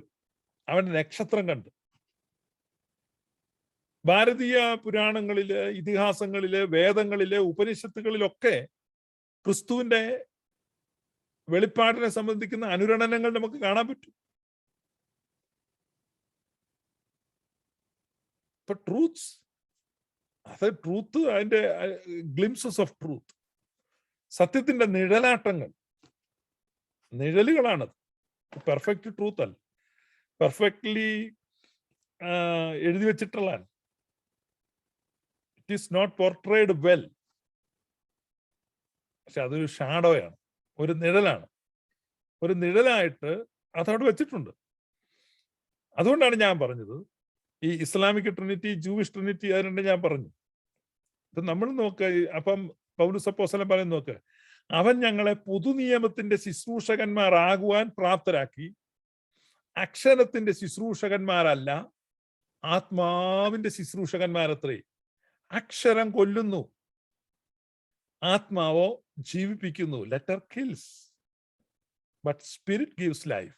A: അവന്റെ നക്ഷത്രം കണ്ട്. ഭാരതീയ പുരാണങ്ങളില്, ഇതിഹാസങ്ങളില്, വേദങ്ങളില്, ഉപനിഷത്തുകളിലൊക്കെ ക്രിസ്തുവിന്റെ വെളിപ്പാടിനെ സംബന്ധിക്കുന്ന അനുരണനങ്ങൾ നമുക്ക് കാണാൻ പറ്റും. ഇപ്പൊ ട്രൂത്ത്സ്, അത് ട്രൂത്ത്, അതിന്റെ ഗ്ലിംസസ് ഓഫ് ട്രൂത്ത്, സത്യത്തിന്റെ നിഴലാട്ടങ്ങൾ, നിഴലുകളാണത്. പെർഫെക്റ്റ് ട്രൂത്ത് അല്ല, പെർഫെക്റ്റ്ലി എഴുതി വെച്ചിട്ടുള്ളതാണ്. It is not portrayed well. പക്ഷെ അതൊരു ഷാഡോയാണ്, ഒരു നിഴലാണ്. ഒരു നിഴലായിട്ട് അതവിടെ വെച്ചിട്ടുണ്ട്. അതുകൊണ്ടാണ് ഞാൻ പറഞ്ഞത് ഈ ഇസ്ലാമിക് ട്രിനിറ്റി, ജൂയിഷ് ട്രിനിറ്റി, അതുകൊണ്ട് ഞാൻ പറഞ്ഞു. ഇത് നമ്മൾ നോക്കുക. അപ്പം പൗലോസ് അപ്പോസ്തലൻ പറയുന്നത് നോക്ക്, അവൻ ഞങ്ങളെ പുതുനിയമത്തിന്റെ ശുശ്രൂഷകന്മാരാകുവാൻ പ്രാപ്തരാക്കി, അക്ഷരത്തിന്റെ ശുശ്രൂഷകന്മാരല്ല, ആത്മാവിന്റെ ശുശ്രൂഷകന്മാരത്രേ. അക്ഷരം കൊല്ലുന്നു, ആത്മാവോ ജീവിപ്പിക്കുന്നു. Letter kills but spirit gives life.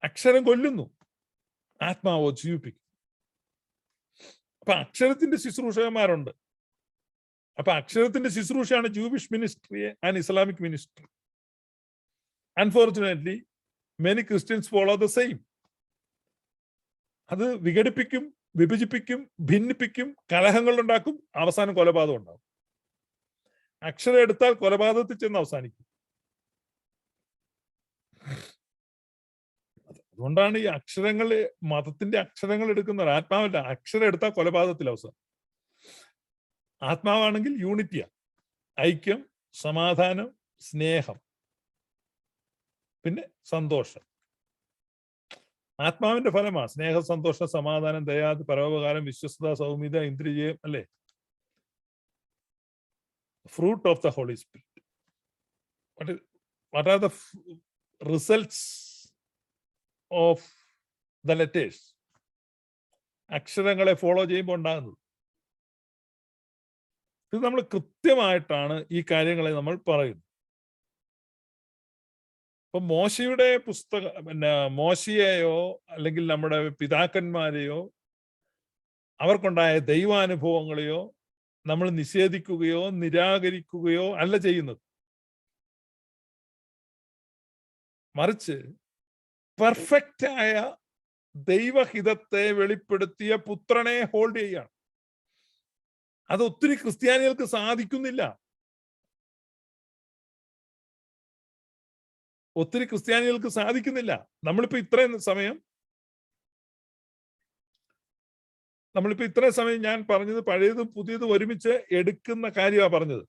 A: അക്ഷരം കൊല്ലുന്നു, ആത്മാവോ ജീവിപ്പിക്കും. അപ്പൊ അക്ഷരത്തിന്റെ ശുശ്രൂഷകന്മാരുണ്ട്. അപ്പൊ അക്ഷരത്തിന്റെ ശുശ്രൂഷയാണ് Jewish ministry and Islamic ministry. Unfortunately many Christians follow the same. അത് വിഘടിപ്പിക്കും, വിഭജിപ്പിക്കും, ഭിന്നിപ്പിക്കും, കലഹങ്ങളുണ്ടാക്കും, അവസാനം കൊലപാതകം ഉണ്ടാവും. അക്ഷരം എടുത്താൽ കൊലപാതകത്തിൽ ചെന്ന് അവസാനിക്കും. അതുകൊണ്ടാണ് ഈ അക്ഷരങ്ങൾ, മതത്തിന്റെ അക്ഷരങ്ങൾ എടുക്കുന്നവർ, ആത്മാവല്ല, അക്ഷരം എടുത്താൽ കൊലപാതകത്തിൽ അവസാനം. ആത്മാവാണെങ്കിൽ യൂണിറ്റിയാ, ഐക്യം, സമാധാനം, സ്നേഹം, പിന്നെ സന്തോഷം. ആത്മാവിന്റെ ഫലമാണ് സ്നേഹം, സന്തോഷം, സമാധാനം, ദയ, പരോപകാരം, വിശ്വസ്തത, സൗമ്യത, ഇന്ദ്രിയം, അല്ലേ? Fruit of the holy spirit. What are the results of the letters? അക്ഷരങ്ങളെ ഫോളോ ചെയ്യുമ്പോൾ ഉണ്ടാകുന്നത്. ഇത് നമ്മൾ കൃത്യമായിട്ടാണ് ഈ കാര്യങ്ങളെ നമ്മൾ പറയുന്നത്. ഇപ്പൊ മോശയുടെ പുസ്തകം, പിന്നെ മോശയെയോ അല്ലെങ്കിൽ നമ്മുടെ പിതാക്കന്മാരെയോ അവർക്കുണ്ടായ ദൈവാനുഭവങ്ങളെയോ നമ്മൾ നിഷേധിക്കുകയോ നിരാകരിക്കുകയോ അല്ല ചെയ്യുന്നത്. മറിച്ച് പെർഫെക്റ്റ് ആയ ദൈവഹിതത്തെ വെളിപ്പെടുത്തിയ പുത്രനെ ഹോൾഡ് ചെയ്യുകയാണ്. അത് ഒത്തിരി ക്രിസ്ത്യാനികൾക്ക് സാധിക്കുന്നില്ല. നമ്മളിപ്പോ ഇത്രയും സമയം ഞാൻ പറഞ്ഞത് പഴയതും പുതിയതും ഒരുമിച്ച് എടുക്കുന്ന കാര്യമാണ് പറഞ്ഞത്.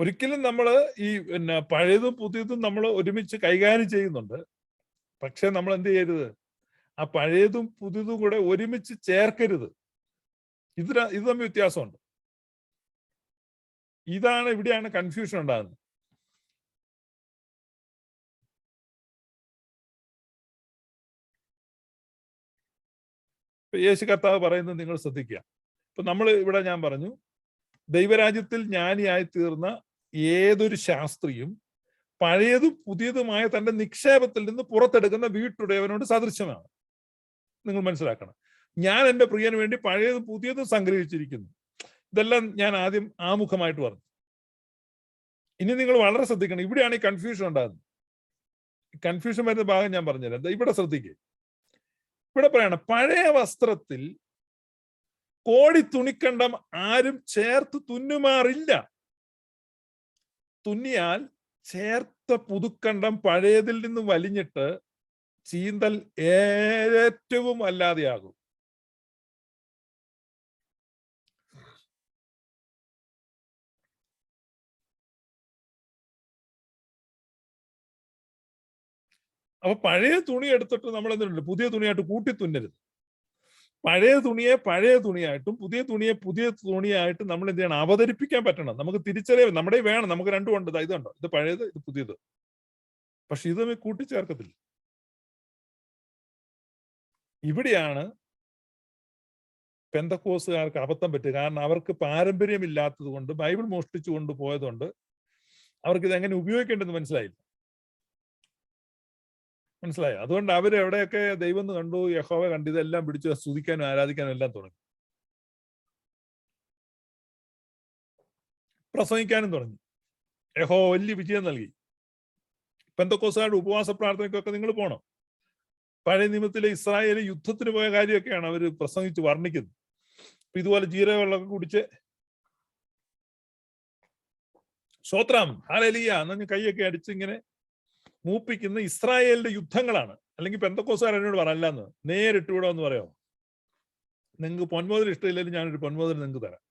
A: ഒരിക്കലും നമ്മൾ ഈ പഴയതും പുതിയതും നമ്മൾ ഒരുമിച്ച് കൈകാര്യം ചെയ്യുന്നുണ്ട്. പക്ഷെ നമ്മൾ എന്ത് ചെയ്യരുത്, ആ പഴയതും പുതിയതും കൂടെ ഒരുമിച്ച് ചേർക്കരുത്. ഇത് തമ്മിൽ വ്യത്യാസമുണ്ട്. ഇവിടെയാണ് കൺഫ്യൂഷൻ ഉണ്ടാകുന്നത്. യേശു കർത്താവ് പറയുന്നത് നിങ്ങൾ ശ്രദ്ധിക്കുക. ഇപ്പൊ ഇവിടെ ഞാൻ പറഞ്ഞു, ദൈവരാജ്യത്തിൽ ജ്ഞാനിയായി തീർന്ന ഏതൊരു ശാസ്ത്രിയും പഴയതും പുതിയതുമായ തന്റെ നിക്ഷേപത്തിൽ നിന്ന് പുറത്തെടുക്കുന്ന വീട്ടുടയവനോട് സദൃശമാണ്. നിങ്ങൾ മനസ്സിലാക്കണം. ഞാൻ എൻ്റെ പ്രിയന് വേണ്ടി പഴയതും പുതിയതും സംഗ്രഹിച്ചിരിക്കുന്നു. ഇതെല്ലാം ഞാൻ ആദ്യം ആമുഖമായിട്ട് പറഞ്ഞു. ഇനി നിങ്ങൾ വളരെ ശ്രദ്ധിക്കണം. ഇവിടെയാണ് ഈ കൺഫ്യൂഷൻ ഉണ്ടാകുന്നത്. കൺഫ്യൂഷൻ വരുന്ന ഭാഗം ഞാൻ പറഞ്ഞുതരാം. ഇവിടെ ശ്രദ്ധിക്കുക. ഇവിടെ പറയണം, പഴയ വസ്ത്രത്തിൽ കോടി തുണിക്കണ്ടം ആരും ചേർത്ത് തുന്നുമാറില്ല. തുന്നിയാൽ ചേർത്ത പുതുക്കണ്ടം പഴയതിൽ നിന്ന് വലിഞ്ഞിട്ട് ചീന്തൽ ഏറ്റവും അല്ലാതെയാകും. അപ്പൊ പഴയ തുണി എടുത്തിട്ട് നമ്മൾ എന്തുണ്ട്, പുതിയ തുണിയായിട്ട് കൂട്ടി തുന്നരുത്. പഴയ തുണിയെ പഴയ തുണിയായിട്ടും പുതിയ തുണിയെ പുതിയ തുണിയായിട്ടും നമ്മൾ എന്ത് ചെയ്യണം, അവതരിപ്പിക്കാൻ പറ്റണം. നമുക്ക് തിരിച്ചറിയാം, നമ്മുടെ വേണം. നമുക്ക് രണ്ടും ഉണ്ട്. ഇതുണ്ടോ, ഇത് പഴയത്, ഇത് പുതിയത്. പക്ഷെ ഇത് തമ്മിൽ കൂട്ടിച്ചേർക്കത്തില്ല. ഇവിടെയാണ് പെന്തക്കോസുകാർക്ക് അബദ്ധം പറ്റുക. കാരണം അവർക്ക് പാരമ്പര്യമില്ലാത്തത് കൊണ്ട്, ബൈബിൾ മോഷ്ടിച്ചു കൊണ്ടുപോയതുകൊണ്ട് അവർക്ക് ഇത് എങ്ങനെ ഉപയോഗിക്കേണ്ടതെന്ന് മനസ്സിലായോ? അതുകൊണ്ട് അവരെവിടെയൊക്കെ ദൈവം കണ്ടു, യഹോവ കണ്ടു, ഇതെല്ലാം പിടിച്ച് സ്തുതിക്കാനും ആരാധിക്കാനും എല്ലാം തുടങ്ങി, പ്രസംഗിക്കാനും തുടങ്ങി. യഹോവ വലിയ വിജയം നൽകി. പെന്തക്കോസുകാരുടെ ഉപവാസ പ്രാർത്ഥനയ്ക്കൊക്കെ നിങ്ങൾ പോകണം. പഴയ നിയമത്തിലെ ഇസ്രായേൽ യുദ്ധത്തിന് പോയ കാര്യമൊക്കെയാണ് അവർ പ്രസംഗിച്ച് വർണ്ണിക്കുന്നത്. ഇതുപോലെ ജീരകവെള്ളമൊക്കെ കുടിച്ച് സ്തോത്രം ഹല്ലേലൂയ എന്ന് കൈയൊക്കെ അടിച്ച് ഇങ്ങനെ മൂപ്പിക്കുന്ന ഇസ്രായേലിന്റെ യുദ്ധങ്ങളാണ്. അല്ലെങ്കിൽ പെന്തക്കോസുകാർ എന്നോട് പറയല്ലെന്ന്, നേരിട്ട് ഇവിടെ എന്ന് പറയാമോ? നിങ്ങൾക്ക് പൊന്മോതിരം ഇഷ്ടമില്ലെങ്കിൽ ഞാനൊരു പൊന്മോതിരം നിങ്ങൾക്ക് തരാം.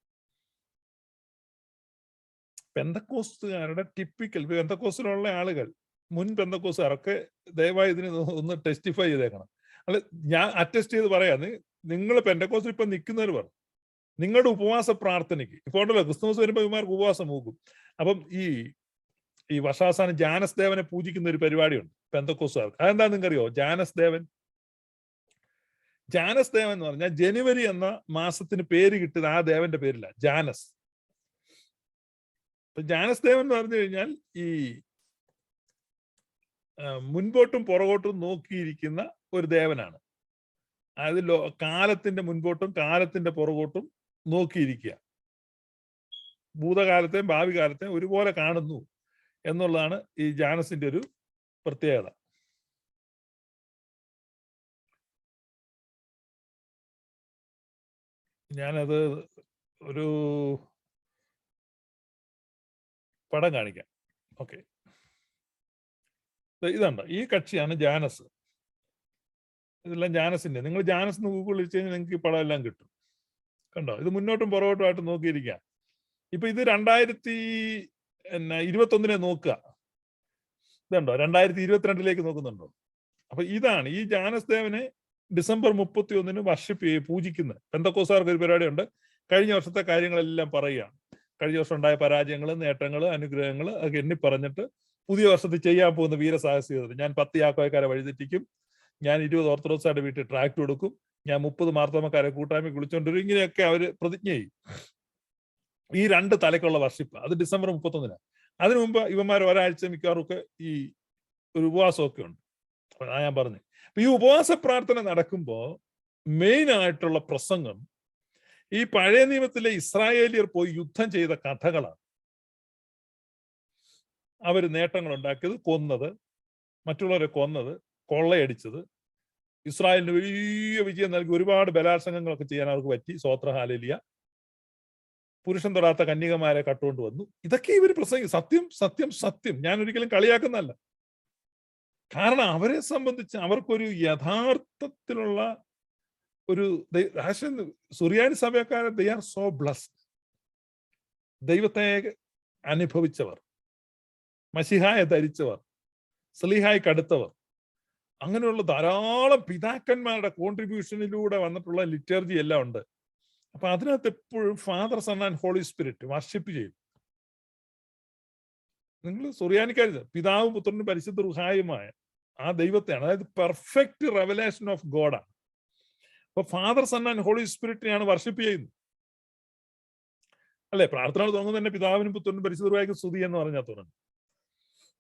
A: പെന്തക്കോസ്തുകാരുടെ ടിപ്പിക്കൽ, പെന്തക്കോസ്റ്റിലുള്ള ആളുകൾ, മുൻ പെന്തക്കോസുകാരൊക്കെ ദയവായി ഇതിന് ഒന്ന് ടെസ്റ്റിഫൈ ചെയ്തേക്കണം. അല്ല, ഞാൻ അറ്റസ്റ്റ് ചെയ്ത് പറയാം. നിങ്ങൾ പെന്തക്കോസ്റ്റിൽ ഇപ്പൊ നിൽക്കുന്നവർ പറഞ്ഞു, നിങ്ങളുടെ ഉപവാസ പ്രാർത്ഥനയ്ക്ക് ഇപ്പൊ ഉണ്ടല്ലോ, ക്രിസ്തുമസ് വരുമ്പോൾ ഇവന്മാർക്ക് ഉപവാസം മൂക്കും. അപ്പം ഈ വർഷാവസാനം ജാനസ് ദേവനെ പൂജിക്കുന്ന ഒരു പരിപാടിയുണ്ട് പെന്തക്കോസ്തുകാർക്ക്. അതെന്താ നിങ്ങൾക്കറിയോ? ജാനസ് ദേവൻ എന്ന് പറഞ്ഞാൽ ജനുവരി എന്ന മാസത്തിന് പേര് കിട്ടിയത് ആ ദേവന്റെ പേരില്ല, ജാനസ്. ജാനസ് ദേവൻ എന്ന് പറഞ്ഞു കഴിഞ്ഞാൽ ഈ മുൻപോട്ടും പുറകോട്ടും നോക്കിയിരിക്കുന്ന ഒരു ദേവനാണ്. അതായത് കാലത്തിന്റെ മുൻപോട്ടും കാലത്തിന്റെ പുറകോട്ടും നോക്കിയിരിക്കുക, ഭൂതകാലത്തെയും ഭാവി കാലത്തെയും ഒരുപോലെ കാണുന്നു എന്നുള്ളതാണ് ഈ ജാനസിന്റെ ഒരു പ്രത്യേകത. ഞാനത് ഒരു പടം കാണിക്കാം. ഓക്കെ, ഇതുണ്ട്, ഈ കക്ഷിയാണ് ജാനസ്. ഇതെല്ലാം ജാനസിന്റെ. നിങ്ങൾ ജാനസ് എന്ന് ഗൂഗിളിൽ വെച്ച് കഴിഞ്ഞാൽ നിങ്ങൾക്ക് ഈ പടം എല്ലാം കിട്ടും. കണ്ടോ? ഇത് മുന്നോട്ടും പുറകോട്ടുമായിട്ട് നോക്കിയിരിക്കുക. ഇപ്പൊ ഇത് 2021 നോക്കുക. ഇതുണ്ടോ? 2022 നോക്കുന്നുണ്ടോ? അപ്പൊ ഇതാണ് ഈ ജാനസ് ദേവനെ ഡിസംബർ 31 വർഷിപ്പ് പൂജിക്കുന്നത്. പെന്തക്കോസ്തുകാർക്ക് ഒരു പരിപാടിയുണ്ട്. കഴിഞ്ഞ വർഷത്തെ കാര്യങ്ങളെല്ലാം പറയുകയാണ്. കഴിഞ്ഞ വർഷം ഉണ്ടായ പരാജയങ്ങൾ, നേട്ടങ്ങൾ, അനുഗ്രഹങ്ങൾ ഒക്കെ എണ്ണി പറഞ്ഞിട്ട് പുതിയ വർഷത്തിൽ ചെയ്യാൻ പോകുന്ന വീരസാഹസികത. ഞാൻ 10 യാക്കോക്കാരെ വഴിതെറ്റിക്കും, ഞാൻ 20 ഓർത്തഡോക്സായിട്ട് വീട്ടിൽ ട്രാക്ട് കൊടുക്കും, ഞാൻ 30 മാർത്തോമക്കാരെ കൂട്ടായ്മ വിളിച്ചോണ്ടിരും. ഇങ്ങനെയൊക്കെ അവർ പ്രതിജ്ഞ ചെയ്യും. ഈ 2 തലയ്ക്കുള്ള വർഷിപ്പ് അത് ഡിസംബർ 31. അതിനു മുമ്പ് ഇവന്മാർ ഒരാഴ്ച മിക്കവാറുമൊക്കെ ഈ ഒരു ഉപവാസമൊക്കെ ഉണ്ട്. ഞാൻ പറഞ്ഞു, ഈ ഉപവാസ പ്രാർത്ഥന നടക്കുമ്പോൾ മെയിൻ ആയിട്ടുള്ള പ്രസംഗം ഈ പഴയ നിയമത്തിലെ ഇസ്രായേലിയർ പോയി യുദ്ധം ചെയ്ത കഥകളാണ്. അവർ നേട്ടങ്ങൾ ഉണ്ടാക്കിയത്, കൊന്നത്, മറ്റുള്ളവരെ കൊന്നത്, കൊള്ളയടിച്ചത്, ഇസ്രായേലിന് വലിയ വിജയം നൽകി ഒരുപാട് ബലാത്സംഗങ്ങളൊക്കെ ചെയ്യാൻ അവർക്ക് പറ്റി. സ്വോത്ര ഹാലേലിയ. പുരുഷൻ തൊടാത്ത കന്യകമാരെ കട്ടുകൊണ്ട് വന്നു. ഇതൊക്കെ ഇവർ പ്രസംഗിക്കും. സത്യം സത്യം സത്യം. ഞാൻ ഒരിക്കലും കളിയാക്കുന്നല്ല. കാരണം അവരെ സംബന്ധിച്ച് അവർക്കൊരു യഥാർത്ഥത്തിലുള്ള ഒരു സുറിയാനി സഭക്കാരെ ദേ ആർ സോ ബ്ലസ്ഡ്. ദൈവത്തെ അനുഭവിച്ചവർ, മശിഹായെ ധരിച്ചവർ, സ്ലീഹായ്ക്ക് അടുത്തവർ, അങ്ങനെയുള്ള ധാരാളം പിതാക്കന്മാരുടെ കോൺട്രിബ്യൂഷനിലൂടെ വന്നിട്ടുള്ള ലിറ്റർജി എല്ലാം ഉണ്ട്. അപ്പൊ അതിനകത്ത് എപ്പോഴും Father, sun and holy Spirit worship ചെയ്യും. നിങ്ങൾ സുറിയാനിക്കാര് പിതാവും പുത്രനും പരിശുദ്ധ റുഹായുമായ ആ ദൈവത്തെയാണ്, അതായത് പെർഫെക്റ്റ് റെവലേഷൻ ഓഫ് ഗോഡാണ്. അപ്പൊ ഫാദർ, സൺ ആൻഡ് ഹോളി സ്പിരിറ്റിനെയാണ് വർഷിപ്പ് ചെയ്യുന്നത്. അല്ലെ? പ്രാർത്ഥന തുടങ്ങുന്നത് തന്നെ പിതാവിനും പുത്രനും പരിശുദ്ധ റുഹായ്ക്കും സ്തുതി എന്ന് പറഞ്ഞാൽ തുടങ്ങും.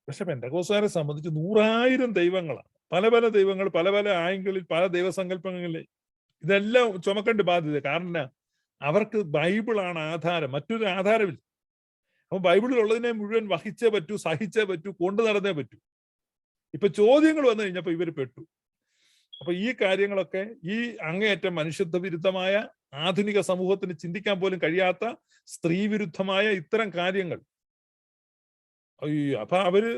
A: പക്ഷെ പെന്തക്കോസ്തുകാരെ സംബന്ധിച്ച് 100,000 ദൈവങ്ങളാണ്. പല പല ദൈവങ്ങൾ, പല പല ആംഗിളിൽ, പല ദൈവസങ്കല്പങ്ങളിൽ. ഇതെല്ലാം ചുമക്കേണ്ട ബാധ്യത. കാരണം അവർക്ക് ബൈബിളാണ് ആധാരം, മറ്റൊരു ആധാരമില്ല. അപ്പൊ ബൈബിളിലുള്ളതിനെ മുഴുവൻ വഹിച്ചേ പറ്റൂ, സഹിച്ചേ പറ്റൂ, കൊണ്ടു നടന്നേ പറ്റൂ. ഇപ്പൊ ചോദ്യങ്ങൾ വന്നു കഴിഞ്ഞപ്പോ ഇവർ പെട്ടു. അപ്പൊ ഈ കാര്യങ്ങളൊക്കെ, ഈ അങ്ങേയറ്റം മനുഷ്യത്വ വിരുദ്ധമായ, ആധുനിക സമൂഹത്തിന് ചിന്തിക്കാൻ പോലും കഴിയാത്ത സ്ത്രീ വിരുദ്ധമായ ഇത്തരം കാര്യങ്ങൾ, അപ്പൊ അവര്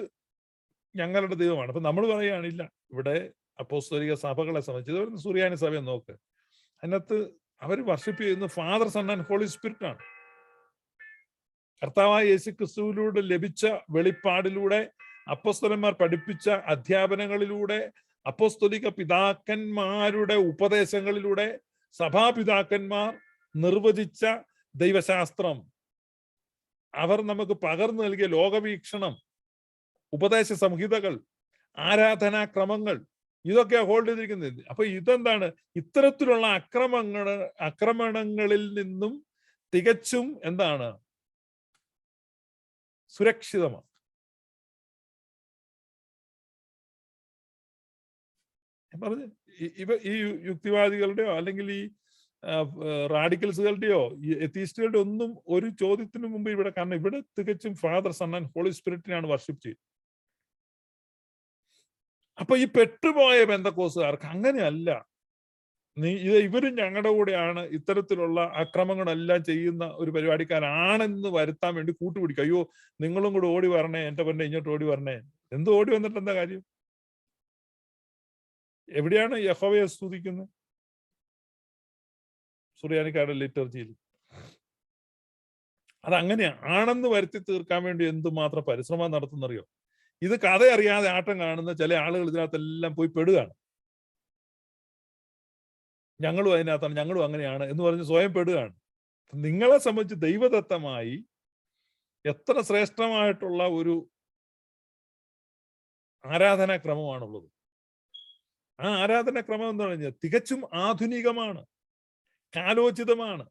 A: ഞങ്ങളുടെ ദൈവമാണ്. അപ്പൊ നമ്മൾ പറയുകയാണില്ല, ഇവിടെ അപ്പോസ്തലിക സഭകളെ സംബന്ധിച്ച് സുറിയാനി സഭയെ നോക്ക്, അതിനകത്ത് അവർ വർഷിപ്പ് ചെയ്യുന്ന Father, sun and holy spirit ആണ്. കർത്താവായ യേശു ക്രിസ്തുവിലൂടെ ലഭിച്ച വെളിപ്പാടിലൂടെ, അപ്പോസ്തലന്മാർ പഠിപ്പിച്ച അധ്യാപനങ്ങളിലൂടെ, അപ്പോസ്തലിക പിതാക്കന്മാരുടെ ഉപദേശങ്ങളിലൂടെ, സഭാപിതാക്കന്മാർ നിർവചിച്ച ദൈവശാസ്ത്രം, അവർ നമുക്ക് പകർന്നു നൽകിയ ലോകവീക്ഷണം, ഉപദേശ സംഹിതകൾ, ആരാധനാക്രമങ്ങൾ, ഇതൊക്കെ ഹോൾഡ് ചെയ്തിരിക്കുന്നത്. അപ്പൊ ഇതെന്താണ്? ഇത്തരത്തിലുള്ള ആക്രമണങ്ങളിൽ നിന്നും തികച്ചും എന്താണ് സുരക്ഷിതമാണ്. പറഞ്ഞു ഈ യുക്തിവാദികളുടെയോ അല്ലെങ്കിൽ ഈ റാഡിക്കൽസുകളുടെയോ എത്തീസ്റ്റുകളുടെ ഒന്നും ഒരു ചോദ്യത്തിന് മുമ്പ് ഇവിടെ, കാരണം ഇവിടെ തികച്ചും ഫാദർ, സൺ ആൻഡ് ഹോളി സ്പിരിറ്റിനെയാണ് വർഷിപ്പ് ചെയ്യുന്നത്. അപ്പൊ ഈ പെട്ടുപോയ പെന്തക്കോസ്തുകാർക്ക് അങ്ങനെയല്ല. ഇവരും ഞങ്ങളുടെ കൂടെയാണ് ഇത്തരത്തിലുള്ള അക്രമങ്ങളെല്ലാം ചെയ്യുന്ന ഒരു പരിപാടിക്കാരാണെന്ന് വരുത്താൻ വേണ്ടി കൂട്ടുപിടിക്കുക. അയ്യോ, നിങ്ങളും കൂടെ ഓടി വരണേ, എന്റെ പെണ്ണെ ഇങ്ങോട്ട് ഓടി വരണേ. എന്ത് ഓടി വന്നിട്ട് എന്താ കാര്യം? എവിടെയാണ് യഹോവയെ സ്തുതിക്കുന്നത്? സുറിയാനിക്കാരുടെ ലിറ്റർജിയിൽ. അതങ്ങനെയാണെന്ന് വരുത്തി തീർക്കാൻ വേണ്ടി എന്തുമാത്രം പരിശ്രമം നടത്തുന്നറിയോ? ഇത് കഥ അറിയാതെ ആട്ടം കാണുന്ന ചില ആളുകൾ ഇതിനകത്തെല്ലാം പോയി പെടുകയാണ്. ഞങ്ങളും അതിനകത്താണ്, ഞങ്ങളും അങ്ങനെയാണ് എന്ന് പറഞ്ഞ് സ്വയം പെടുകയാണ്. നിങ്ങളെ സംബന്ധിച്ച് ദൈവദത്തമായി എത്ര ശ്രേഷ്ഠമായിട്ടുള്ള ഒരു ആരാധനാക്രമമാണുള്ളത്. ആ ആരാധനാക്രമം എന്ന് പറഞ്ഞാൽ തികച്ചും ആധുനികമാണ്, കാലോചിതമാണ്,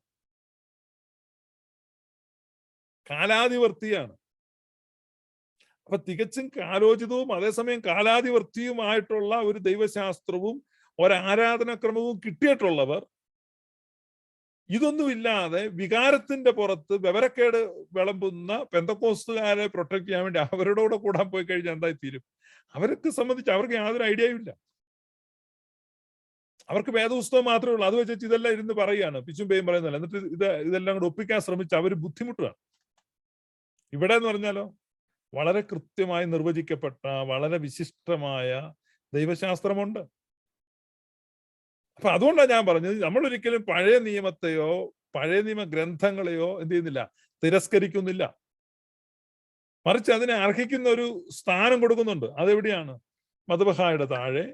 A: കാലാതിവർത്തിയാണ്. അപ്പൊ തികച്ചും കാലോചിതവും അതേസമയം കാലാതിവർത്തിയുമായിട്ടുള്ള ഒരു ദൈവശാസ്ത്രവും ഒരാരാധനാക്രമവും കിട്ടിയിട്ടുള്ളവർ ഇതൊന്നുമില്ലാതെ വികാരത്തിന്റെ പുറത്ത് വിവരക്കേട് വിളമ്പുന്ന പെന്തക്കോസ്തുകാരെ പ്രൊട്ടക്ട് ചെയ്യാൻ വേണ്ടി അവരോട് കൂടാൻ പോയി കഴിഞ്ഞാൽ എന്തായി തീരും? അവർക്ക് സംബന്ധിച്ച് അവർക്ക് യാതൊരു ഐഡിയയും ഇല്ല. അവർക്ക് വേദപുസ്തകം മാത്രമേ ഉള്ളൂ. അത് വെച്ചിട്ട് ഇതെല്ലാം ഇരുന്ന് പറയുകയാണ്, പിച്ചും പേയും പറയുന്നല്ല. എന്നിട്ട് ഇതെല്ലാം കൂടെ ഒപ്പിക്കാൻ ശ്രമിച്ച് അവർ ബുദ്ധിമുട്ടുകയാണ്. ഇവിടെ എന്ന് പറഞ്ഞാലോ വളരെ കൃത്യമായി നിർവചിക്കപ്പെട്ട വളരെ വിശിഷ്ടമായ ദൈവശാസ്ത്രമുണ്ട്. അപ്പൊ അതുകൊണ്ടാണ് ഞാൻ പറഞ്ഞത്, നമ്മളൊരിക്കലും പഴയ നിയമത്തെയോ പഴയ നിയമ ഗ്രന്ഥങ്ങളെയോ എന്ത് ചെയ്യുന്നില്ല, തിരസ്കരിക്കുന്നില്ല. മറിച്ച് അതിനെ അർഹിക്കുന്ന ഒരു സ്ഥാനം കൊടുക്കുന്നുണ്ട്. അതെവിടെയാണ്? മദ്ബഹായുടെ താഴെ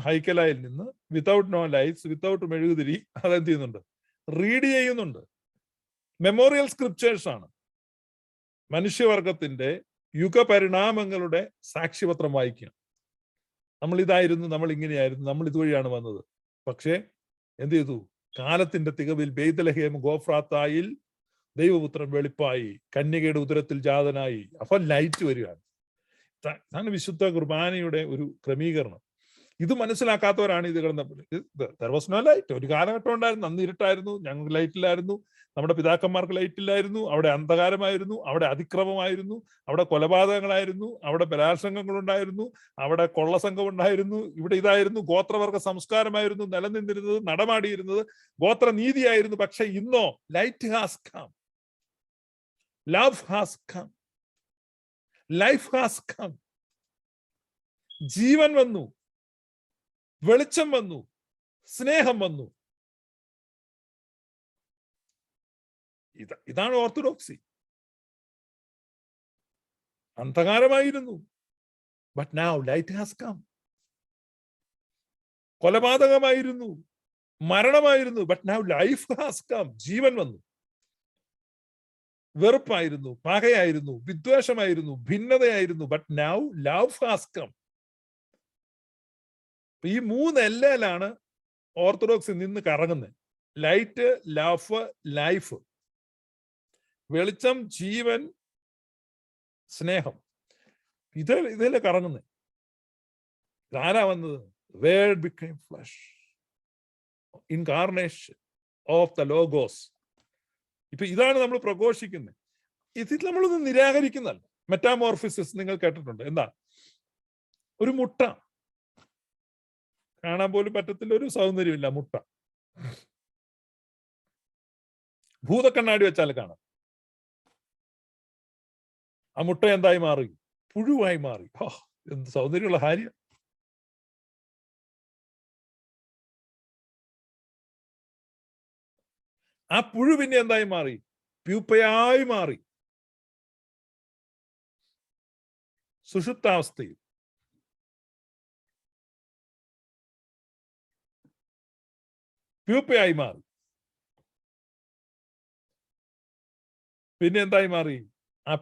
A: ഹൈക്കലായിൽ നിന്ന് വിത്തൗട്ട് നോ ലൈറ്റ്സ്, വിത്തൗട്ട് മെഴുകുതിരി അതെന്ത് ചെയ്യുന്നുണ്ട്? റീഡ് ചെയ്യുന്നുണ്ട്. മെമ്മോറിയൽ സ്ക്രിപ്റ്റേഴ്സ് ആണ്. മനുഷ്യവർഗത്തിന്റെ യുഗപരിണാമങ്ങളുടെ സാക്ഷ്യപത്രം വായിക്കുക. നമ്മൾ ഇതായിരുന്നു, നമ്മൾ ഇങ്ങനെയായിരുന്നു, നമ്മൾ ഇതുവഴിയാണ് വന്നത്. പക്ഷേ എന്ത് ചെയ്തു? കാലത്തിന്റെ തികവിൽ ബെയ്ത്ലഹേം ഗോഫ്രാത്തായിൽ ദൈവപുത്രൻ വെളിപ്പായി, കന്യകയുടെ ഉദരത്തിൽ ജാതനായി. അപ്പൊ ലൈറ്റ് വരികയാണ്. അതാണ് വിശുദ്ധ കുർബാനയുടെ ഒരു ക്രമീകരണം. ഇത് മനസ്സിലാക്കാത്തവരാണ് ഇത് കിടന്ന ലൈറ്റ്. ഒരു കാലഘട്ടം ഉണ്ടായിരുന്നു, അന്ന് ഇരുട്ടായിരുന്നു, ഞങ്ങൾക്ക് ലൈറ്റില്ലായിരുന്നു, നമ്മുടെ പിതാക്കന്മാർക്ക് ലൈറ്റില്ലായിരുന്നു. അവിടെ അന്ധകാരമായിരുന്നു, അവിടെ അതിക്രമമായിരുന്നു, അവിടെ കൊലപാതകങ്ങളായിരുന്നു, അവിടെ ബലാത്സംഗങ്ങളുണ്ടായിരുന്നു, അവിടെ കൊള്ളസംഘം ഉണ്ടായിരുന്നു. ഇവിടെ ഇതായിരുന്നു, ഗോത്രവർഗ സംസ്കാരമായിരുന്നു നിലനിന്നിരുന്നത്, നടമാടിയിരുന്നത്, ഗോത്രനീതിയായിരുന്നു. പക്ഷെ ഇന്നോ light has come, love has come, life has come. ജീവൻ വന്നു, വെളിച്ചം വന്നു, സ്നേഹം വന്നു. ഇതാണ് ഓർത്തഡോക്സി. അന്ധകാരമായിരുന്നു, but now light has come. കൊലപാതകമായിരുന്നു, മരണമായിരുന്നു, but now life has come. ജീവൻ വന്നു. വെറുപ്പായിരുന്നു, പകയായിരുന്നു, വിദ്വേഷമായിരുന്നു, ഭിന്നതയായിരുന്നു, but now love has come. ഈ 3 എല്ലയിലാണ് ഓർത്തഡോക്സ് നിന്ന് കറങ്ങുന്നത്. Light, love, life. വെളിച്ചം, ജീവൻ, സ്നേഹം. ഇതിലെ കറങ്ങുന്നത്. ഇതാരാ വന്നത്? Word became flesh, incarnation of the logos. ഇപ്പൊ ഇതാണ് നമ്മൾ പ്രഘോഷിക്കുന്നത്. ഇതിൽ നമ്മളൊന്നും നിരാകരിക്കുന്നല്ല. മെറ്റാമോർഫിസിസ് നിങ്ങൾ കേട്ടിട്ടുണ്ട്. എന്താ? ഒരു മുട്ട കാണാൻ പോലും പറ്റത്തില്ല, ഒരു സൗന്ദര്യമില്ല മുട്ട. ഭൂതക്കണ്ണാടി വെച്ചാൽ കാണാം. ആ മുട്ട എന്തായി മാറി? പുഴുവായി മാറി. എന്ത് സൗന്ദര്യമുള്ള കാര്യം! ആ പുഴു പിന്നെ എന്തായി മാറി? പ്യൂപ്പയായി മാറി. സുഷുപ്താവസ്ഥയിൽ. പ്യൂപ്പയായി മാറി. പിന്നെ എന്തായി മാറി? ആ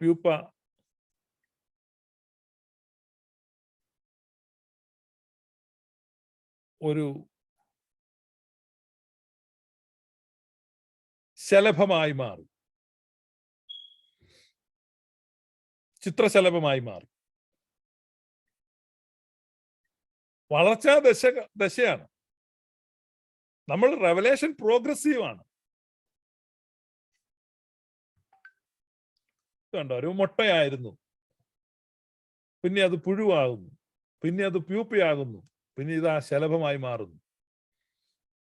A: പ്യൂപ്പ ഒരു ശലഭമായി മാറി, ചിത്രശലഭമായി മാറി. വളർച്ചാ ദശയാണ്. നമ്മൾ റെവലേഷൻ പ്രോഗ്രസീവ് ആണ്. കണ്ടോ? ഒരു മുട്ടയായിരുന്നു, പിന്നെ അത് പുഴുവാകുന്നു, പിന്നെ അത് പ്യൂപ്പയാകുന്നു, പിന്നെ ഇതാ ശലഭമായി മാറുന്നു.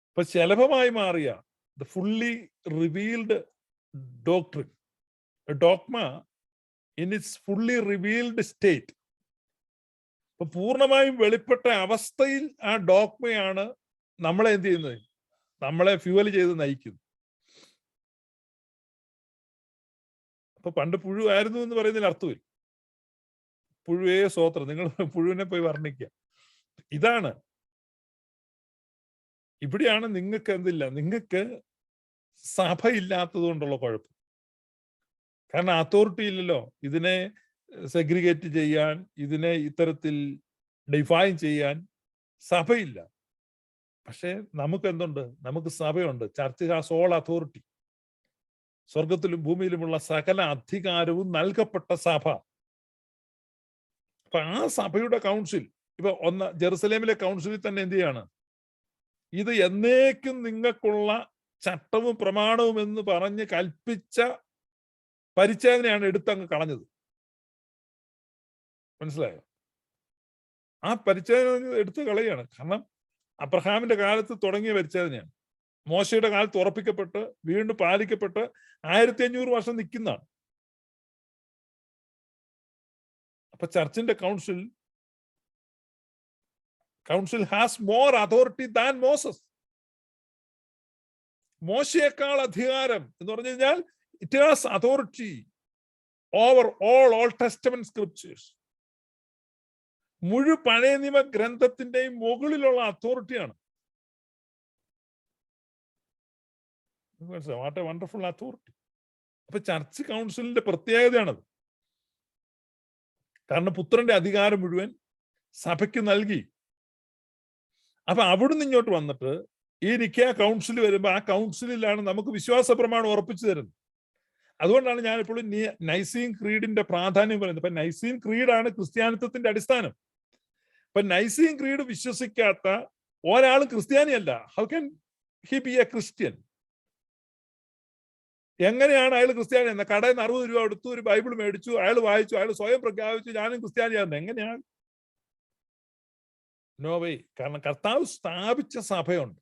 A: ഇപ്പൊ ശലഭമായി മാറിയ the fully revealed doctrine, dogma in its fully revealed state. ഇപ്പൊ പൂർണ്ണമായും വെളിപ്പെട്ട അവസ്ഥയിൽ ആ ഡോഗ്മയാണ് നമ്മളെ എന്ത് ചെയ്യുന്നത്? നമ്മളെ ഫ്യൂവൽ ചെയ്ത് നയിക്കുന്നു. അപ്പൊ പണ്ട് പുഴുവായിരുന്നു എന്ന് പറയുന്നതിൽ അർത്ഥമില്ല. പുഴുവേ സ്വോത്രം. നിങ്ങൾ പുഴുവിനെ പോയി വർണ്ണിക്കുക. ഇതാണ്, ഇവിടെയാണ് നിങ്ങൾക്ക് എന്തില്ല, നിങ്ങൾക്ക് സഭയില്ലാത്തത് കൊണ്ടുള്ള കുഴപ്പം. കാരണം അതോറിറ്റി ഇല്ലല്ലോ ഇതിനെ സെഗ്രിഗേറ്റ് ചെയ്യാൻ, ഇതിനെ ഇത്തരത്തിൽ ഡിഫൈൻ ചെയ്യാൻ. സഭയില്ല. പക്ഷെ നമുക്ക് എന്തുണ്ട്? നമുക്ക് സഭയുണ്ട്. Church has all authority. സ്വർഗത്തിലും ഭൂമിയിലുമുള്ള സകല അധികാരവും നൽകപ്പെട്ട സഭ. അപ്പൊ ആ സഭയുടെ കൗൺസിൽ, ഇപ്പൊ ജെറുസലേമിലെ കൗൺസിലിൽ തന്നെ എന്ത് ചെയ്യാണ്? ഇത് എന്നേക്കും നിങ്ങൾക്കുള്ള ചട്ടവും പ്രമാണവും എന്ന് പറഞ്ഞ് കൽപ്പിച്ച പരിച്ഛേദനയാണ് എടുത്തങ്ങ് കളഞ്ഞത്. മനസ്സിലായോ? ആ പരിച്ഛേദന എടുത്ത് കളയാണ്. കാരണം അബ്രഹാമിന്റെ കാലത്ത് തുടങ്ങിയ പരിച്ഛേദനയാണ്. മോശയുടെ കാലത്ത് ഉറപ്പിക്കപ്പെട്ട് വീണ്ടും പാലിക്കപ്പെട്ട് 1500 വർഷം നിൽക്കുന്നതാണ്. അപ്പൊ ചർച്ചിന്റെ council has more authority than Moses. മോശയേക്കാൾ അധികാരം എന്ന് പറഞ്ഞു കഴിഞ്ഞാൽ it has authority over all testament scriptures. മുഴു പഴയ നിയമ ഗ്രന്ഥത്തിന്റെയും മുകളിലുള്ള അതോറിറ്റിയാണ്. What a wonderful authority. അപ്പൊ ചർച്ച് കൗൺസിലിന്റെ പ്രത്യേകതയാണത്. കാരണം പുത്രന്റെ അധികാരം മുഴുവൻ സഭയ്ക്ക് നൽകി. അപ്പൊ അവിടുന്ന് ഇങ്ങോട്ട് വന്നിട്ട് ഈ നിക്കാ കൗൺസിൽ വരുമ്പോ ആ കൗൺസിലിലാണ് നമുക്ക് വിശ്വാസ പ്രമാണം ഉറപ്പിച്ചു തരുന്നത്. അതുകൊണ്ടാണ് ഞാൻ എപ്പോഴും നൈസീൻ ക്രീഡിന്റെ പ്രാധാന്യം പറയുന്നത്. ഇപ്പൊ നൈസീൻ ക്രീഡാണ് ക്രിസ്ത്യാനിത്വത്തിന്റെ അടിസ്ഥാനം. ഇപ്പൊ നൈസീൻ ക്രീഡ് വിശ്വസിക്കാത്ത ഒരാളും ക്രിസ്ത്യാനിയല്ല. How can he be a Christian? എങ്ങനെയാണ് അയാൾ ക്രിസ്ത്യാനി എന്ന? കടയിൽ നിന്ന് 60 രൂപ കൊടുത്തു, ഒരു ബൈബിൾ മേടിച്ചു, അയാൾ വായിച്ചു, അയാൾ സ്വയം പ്രഖ്യാപിച്ചു ഞാനും ക്രിസ്ത്യാനിയാണെന്ന്. എങ്ങനെയാണ്? No way. കാരണം കർത്താവ് സ്ഥാപിച്ച സഭയുണ്ട്.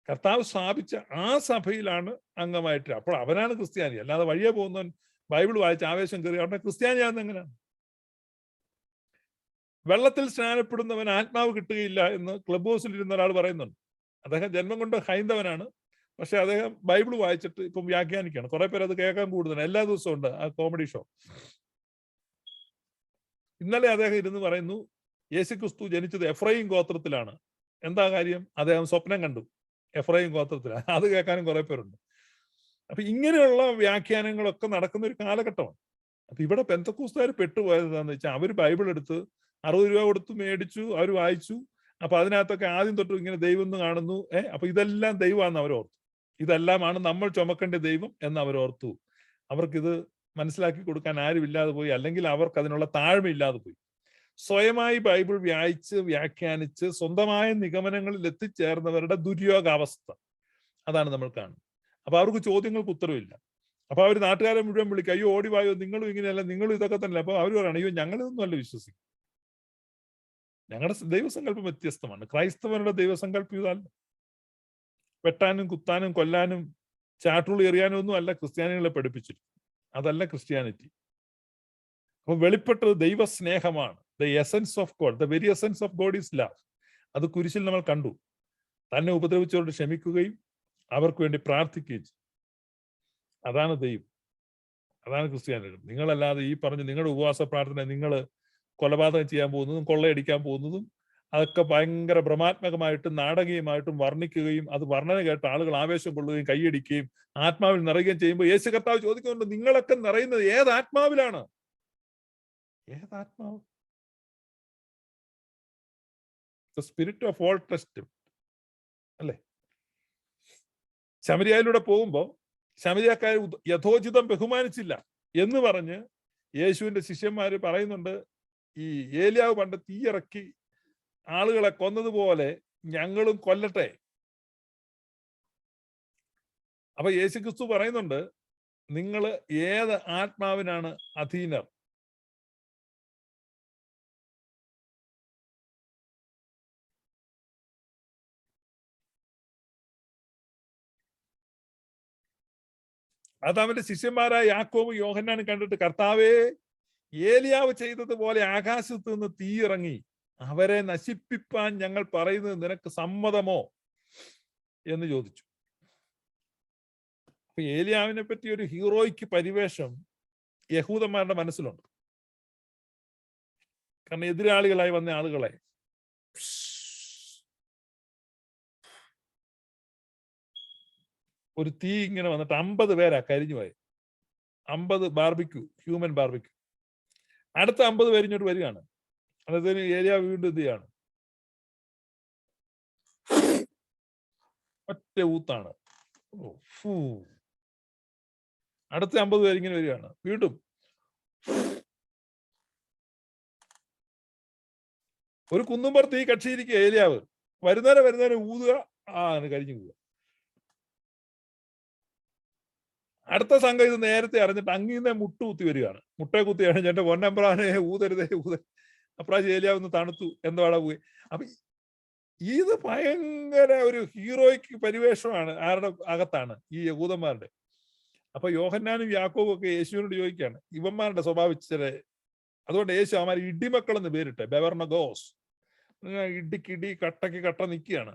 A: കർത്താവ് സ്ഥാപിച്ച ആ സഭയിലാണ് അംഗമായിട്ട്. അപ്പോൾ അവനാണ് ക്രിസ്ത്യാനി. അല്ലാതെ വഴിയെ പോകുന്നവൻ ബൈബിൾ വായിച്ച് ആവേശം കയറി അവനെ ക്രിസ്ത്യാനിയാണെന്ന് എങ്ങനെയാണ്? വെള്ളത്തിൽ സ്നാനപ്പെടുന്നവൻ ആത്മാവ് കിട്ടുകയില്ല എന്ന് ക്ലബ് ഹൗസിൽ ഇരുന്ന ഒരാൾ പറയുന്നുണ്ട്. അദ്ദേഹം ജന്മം കൊണ്ട് ഹൈന്ദവനാണ്. പക്ഷെ അദ്ദേഹം ബൈബിൾ വായിച്ചിട്ട് ഇപ്പം വ്യാഖ്യാനിക്കുകയാണ്. കുറെ പേര് അത് കേൾക്കാൻ കൂടുതലാണ്. എല്ലാ ദിവസവും ഉണ്ട് ആ കോമഡി ഷോ. ഇന്നലെ അദ്ദേഹം ഇരുന്ന് പറയുന്നു യേശുക്രിസ്തു ജനിച്ചത് എഫ്രൈം ഗോത്രത്തിലാണ്. എന്താ കാര്യം? അദ്ദേഹം സ്വപ്നം കണ്ടു എഫ്രൈം ഗോത്രത്തിലാണ്. അത് കേൾക്കാനും കുറെ പേരുണ്ട്. അപ്പൊ ഇങ്ങനെയുള്ള വ്യാഖ്യാനങ്ങളൊക്കെ നടക്കുന്ന ഒരു കാലഘട്ടമാണ്. അപ്പൊ ഇവിടെ പെന്തക്കോസ്തുകാർ പെട്ടുപോയത് എന്താണെന്ന് വെച്ചാൽ അവർ ബൈബിൾ എടുത്ത് 60 രൂപ കൊടുത്ത് മേടിച്ചു, അവർ വായിച്ചു. അപ്പൊ അതിനകത്തൊക്കെ ആദ്യം തൊട്ട് ഇങ്ങനെ ദൈവം എന്ന് കാണുന്നു. അപ്പൊ ഇതെല്ലാം ദൈവമാണെന്ന് അവരോർത്തു. ഇതെല്ലാമാണ് നമ്മൾ ചുമക്കേണ്ട ദൈവം എന്ന് അവരോർത്തു. അവർക്കിത് മനസ്സിലാക്കി കൊടുക്കാൻ ആരുമില്ലാതെ പോയി. അല്ലെങ്കിൽ അവർക്ക് അതിനുള്ള താഴ്മയില്ലാതെ പോയി. സ്വയമായി ബൈബിൾ വായിച്ച് വ്യാഖ്യാനിച്ച് സ്വന്തമായ നിഗമനങ്ങളിൽ എത്തിച്ചേർന്നവരുടെ ദുര്യോഗാവസ്ഥ അതാണ് നമ്മൾ കാണുന്നത്. അപ്പൊ അവർക്ക് ചോദ്യങ്ങൾക്ക് ഉത്തരവില്ല. അപ്പൊ അവർ നാട്ടുകാരെ മുഴുവൻ വിളിക്കും, അയ്യോ ഓടിവായോ, നിങ്ങളും ഇങ്ങനെയല്ല, നിങ്ങളും ഇതൊക്കെ തന്നെ. അപ്പൊ അവർ പറയണം, അയ്യോ ഞങ്ങളിതൊന്നും അല്ല വിശ്വസിക്കും, ഞങ്ങളുടെ ദൈവസങ്കല്പം വ്യത്യസ്തമാണ്. ക്രൈസ്തവരുടെ ദൈവസങ്കല്പം ഇതല്ല. വെട്ടാനും കുത്താനും കൊല്ലാനും ചാട്ടുള്ളി എറിയാനും ഒന്നും അല്ല ക്രിസ്ത്യാനികളെ പഠിപ്പിച്ചിട്ട്. അതല്ല ക്രിസ്ത്യാനിറ്റി. അപ്പൊ വെളിപ്പെട്ടത് ദൈവസ്നേഹമാണ്. The essence of God, the very essence of God is love. അത് കുരിശിൽ നമ്മൾ കണ്ടു. തന്നെ ഉപദ്രവിച്ചവരോട് ക്ഷമിക്കുകയും അവർക്ക് വേണ്ടി പ്രാർത്ഥിക്കുകയും ചെയ്യും. അതാണ് ദൈവം, അതാണ് ക്രിസ്ത്യാനികൾ. നിങ്ങളല്ലാതെ ഈ പറഞ്ഞ നിങ്ങളുടെ ഉപവാസ പ്രാർത്ഥന, നിങ്ങൾ കൊലപാതകം ചെയ്യാൻ പോകുന്നതും കൊള്ളയടിക്കാൻ പോകുന്നതും അതൊക്കെ ഭയങ്കര ഭ്രമാത്മകമായിട്ടും നാടകീയമായിട്ടും വർണ്ണിക്കുകയും അത് വർണ്ണന കേട്ട് ആളുകൾ ആവേശം കൊള്ളുകയും കൈയടിക്കുകയും ആത്മാവിൽ നിറയുകയും ചെയ്യുമ്പോൾ യേശു കർത്താവ് ചോദിക്കുന്നുണ്ട്, നിങ്ങളൊക്കെ നിറയുന്നത് ഏത് ആത്മാവിലാണ്? ഏതാത്മാവ്? The spirit of all testament അല്ലേ? ശമരിയയിലൂടെ പോകുമ്പോൾ ശമരിയക്കാരെ യഥോചിതം ബഹുമാനിച്ചില്ല എന്ന് പറഞ്ഞ് യേശുവിന്റെ ശിഷ്യന്മാര് പറയുന്നുണ്ട്, ഈ ഏലിയാവ് പണ്ട് തീയിറക്കി ആളുകളെ കൊന്നതുപോലെ ഞങ്ങളും കൊല്ലട്ടെ. അപ്പൊ യേശുക്രിസ്തു പറയുന്നുണ്ട്, നിങ്ങൾ ഏത് ആത്മാവിനാണ് അധീനർ? അത് അവന്റെ ശിഷ്യന്മാരായ യാക്കോബും യോഹന്നാനും കണ്ടിട്ട്, കർത്താവേ, ഏലിയാവ് ചെയ്തതുപോലെ ആകാശത്ത് നിന്ന് തീയിറങ്ങി അവരെ നശിപ്പിപ്പാൻ ഞങ്ങൾ പറയുന്നത് നിനക്ക് സമ്മതമോ എന്ന് ചോദിച്ചു. അപ്പൊ ഏലിയാവിനെ പറ്റി ഒരു ഹീറോയ്ക്ക് പരിവേഷം യഹൂദന്മാരുടെ മനസ്സിലുണ്ട്. കാരണം എതിരാളികളായി വന്ന ആളുകളെ ഒരു തീ ഇങ്ങനെ വന്നിട്ട് 50 പേരാ കരിഞ്ഞു പോയി. 50 ബാർബിക്യൂ, ഹ്യൂമൻ ബാർബിക്യൂ. അടുത്ത 50 പേര് ഇങ്ങോട്ട് വരികയാണ്. അതായത് ഏരിയ വീണ്ടും എന്ത് ചെയ്യാണ്? ഒറ്റ ഊത്താണ്. അടുത്ത 50 പേര് ഇങ്ങനെ വരികയാണ്. വീണ്ടും ഒരു കുന്നുംപുറത്ത് ഈ കക്ഷിയിരിക്കുക ഏലിയാവ്. വരുന്നവരെ ഊതുക, കരിഞ്ഞു പോവുക. അടുത്ത സംഘം ഇത് നേരത്തെ അറിഞ്ഞിട്ട് അങ്ങീന്നെ മുട്ടുകുത്തി വരികയാണ്. മുട്ടയെ കുത്തിയാണ്, എന്റെ പൊന്നമ്പ്രാനെ ഊതരുതേ ഊതരുത്. അപ്രാവശ്യം ഏലിയാവ് ഒന്ന് തണുത്തു, എന്താടാ പോയി. അപ്പൊ ഇത് ഭയങ്കര ഒരു ഹീറോയ്ക്ക് പരിവേഷമാണ്. ആരുടെ അകത്താണ്? ഈ യഹൂദന്മാരുടെ. അപ്പൊ യോഹന്നാനും യാക്കോബും ഒക്കെ യേശുവിനോട് ചോദിക്കുകയാണ്, ഇവന്മാരുടെ സ്വഭാവിച്ചത്. അതുകൊണ്ട് യേശു അവന്മാർ ഇടിമക്കൾ എന്ന് പേരിട്ടെ, ബെവർണഗോസ്. ഇടിക്കിടി കട്ടക്ക് കട്ട നിൽക്കുകയാണ്.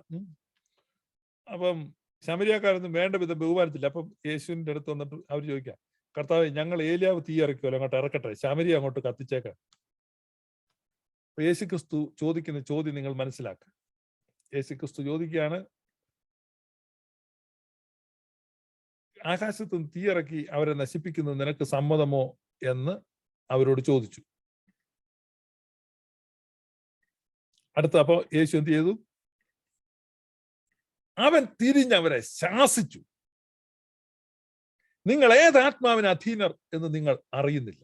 A: അപ്പം ശമരിയാക്കാരൊന്നും വേണ്ട വിധം ബഹുമാനിച്ചില്ല. അപ്പം യേശുവിന്റെ അടുത്ത് വന്നിട്ട് അവർ ചോദിക്കാം, കർത്താവ് ഞങ്ങൾ ഏലിയാവ് തീ ഇറക്കുമല്ലോ, അങ്ങോട്ട് ഇറക്കട്ടെ, ശമരി അങ്ങോട്ട് കത്തിച്ചേക്കാം. യേശു ക്രിസ്തു ചോദിക്കുന്ന ചോദ്യം നിങ്ങൾ മനസ്സിലാക്കുക. യേശു ക്രിസ്തു ചോദിക്കുകയാണ്, ആകാശത്ത് നിന്ന് തീയിറക്കി അവരെ നശിപ്പിക്കുന്നത് നിനക്ക് സമ്മതമോ എന്ന് അവരോട് ചോദിച്ചു. അപ്പൊ യേശു എന്ത് ചെയ്തു? അവൻ തിരിഞ്ഞവരെ ശാസിച്ചു, നിങ്ങൾ ഏത് ആത്മാവിന് അധീനർ എന്ന് നിങ്ങൾ അറിയുന്നില്ല.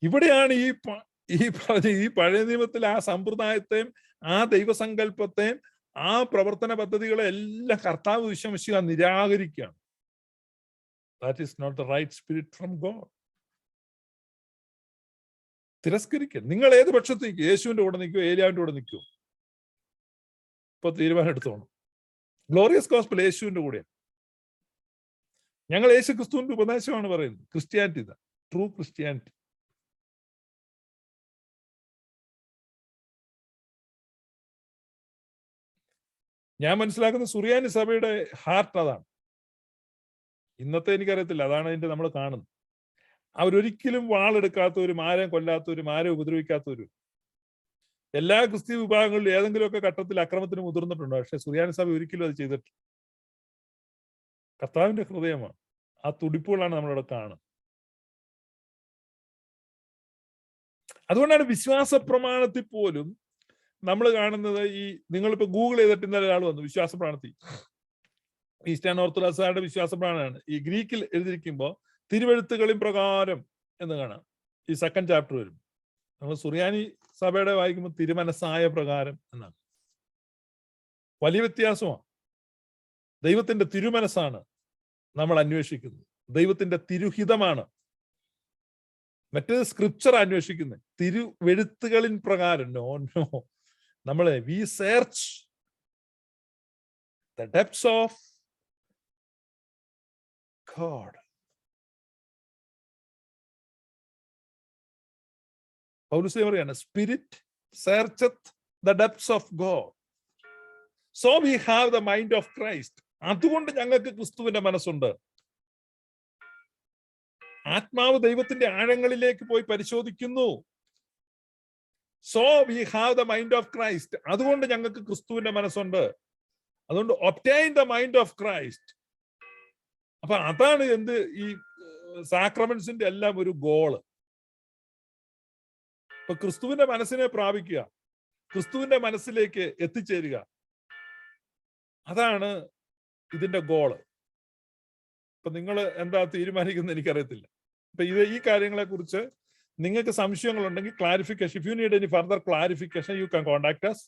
A: ഇവിടെയാണ് ഈ പഴയ നിയമത്തിലെ ആ സമ്പ്രദായത്തെയും ആ ദൈവസങ്കല്പത്തെയും ആ പ്രവർത്തന പദ്ധതികളെ എല്ലാം കർത്താവ് വിശ്വസിക്കുക നിരാകരിക്കുകയാണ്. That is not the right spirit from God. തിരസ്കരിക്കുക. നിങ്ങൾ ഏത് പക്ഷത്ത് നിൽക്കും? യേശുവിന്റെ കൂടെ നിൽക്കുമോ ഏലിയാവിന്റെ കൂടെ നിൽക്കുമോ? ഇപ്പൊ തീരുമാനം എടുത്തോണം. ഗ്ലോറിയസ് ഗോസ്പൽ യേശുവിന്റെ കൂടെയാണ്. ഞങ്ങൾ യേശു ക്രിസ്തുവിന്റെ ഉപദേശമാണ് പറയുന്നത്. ക്രിസ്ത്യാനിറ്റി ഇതാ, ട്രൂ ക്രിസ്ത്യാനിറ്റി. ഞാൻ മനസ്സിലാക്കുന്ന സുറിയാനി സഭയുടെ ഹാർട്ട് അതാണ്. ഇന്നത്തെ എനിക്കറിയത്തില്ല, അതാണ് അതിന്റെ നമ്മൾ കാണുന്നത്. അവരൊരിക്കലും വാളെടുക്കാത്തവരും ആരെയും കൊല്ലാത്തവരും ആരെയും ഉപദ്രവിക്കാത്തവരും. എല്ലാ ക്രിസ്തീയ വിഭാഗങ്ങളിലും ഏതെങ്കിലുമൊക്കെ ഘട്ടത്തിൽ അക്രമത്തിന് മുതിർന്നിട്ടുണ്ട്. പക്ഷെ സുറിയാനി സഭ ഒരിക്കലും അത് ചെയ്തിട്ടില്ല. കർത്താവിന്റെ ഹൃദയമാണ്. ആ തുടിപ്പുകളാണ് നമ്മളിവിടെ കാണുന്നത്. അതുകൊണ്ടാണ് വിശ്വാസ പ്രമാണത്തിൽ പോലും നമ്മൾ കാണുന്നത്, ഈ നിങ്ങളിപ്പോ ഗൂഗിൾ ചെയ്തിട്ട് ഇന്നലെ ഒരാൾ വന്നു വിശ്വാസ പ്രമാണത്തിൽ, ഈസ്റ്റേൺ ഓർത്തഡോക്സുകാരുടെ വിശ്വാസ പ്രമാണമാണ്. ഈ ഗ്രീക്കിൽ എഴുതിയിരിക്കുമ്പോൾ തിരുവെഴുത്തുകളിൻ പ്രകാരം എന്ന് കാണാം. ഈ സെക്കൻഡ് ചാപ്റ്റർ വരും. നമ്മൾ സുറിയാനി സഭയുടെ വായിക്കുമ്പോൾ തിരുമനസ്സായ പ്രകാരം എന്നാണ്. വലിയ വ്യത്യാസമാണ്. ദൈവത്തിന്റെ തിരുമനസ്സാണ് നമ്മൾ അന്വേഷിക്കുന്നത്. ദൈവത്തിന്റെ തിരുഹിതമാണ്. മറ്റേത് സ്ക്രിപ്ചർ അന്വേഷിക്കുന്നത്. തിരുവെഴുത്തുകളിൻ പ്രകാരം. നോ, നമ്മളെ we search the depths of God. Paulose പറയാണ്, spirit searcheth the depths of God, so we have the mind of Christ. അതുകൊണ്ട് ഞങ്ങൾക്ക് ക്രിസ്തുവിന്റെ മനസ്സുണ്ട്. ആത്മാവ് ദൈവത്തിന്റെ ആഴങ്ങളിലേക്ക് പോയി പരിശോധിക്കുന്നു. So we have the mind of Christ. അതുകൊണ്ട് ഞങ്ങൾക്ക് ക്രിസ്തുവിന്റെ മനസ്സുണ്ട്. അതുകൊണ്ട് obtain the mind of Christ. അപ്പൊ അതാണ് എന്ത് ഈ സാക്രമെന്റ്സിന്റെ എല്ലാം ഒരു ഗോള്. ഇപ്പൊ ക്രിസ്തുവിന്റെ മനസ്സിനെ പ്രാപിക്കുക, ക്രിസ്തുവിന്റെ മനസ്സിലേക്ക് എത്തിച്ചേരുക, അതാണ് ഇതിന്റെ ഗോള്. ഇപ്പൊ നിങ്ങൾ എന്താ തീരുമാനിക്കുന്നത് എനിക്കറിയത്തില്ല. ഇപ്പൊ ഈ കാര്യങ്ങളെ കുറിച്ച് നിങ്ങൾക്ക് സംശയങ്ങളുണ്ടെങ്കിൽ clarification, if you need any further clarification you can contact us.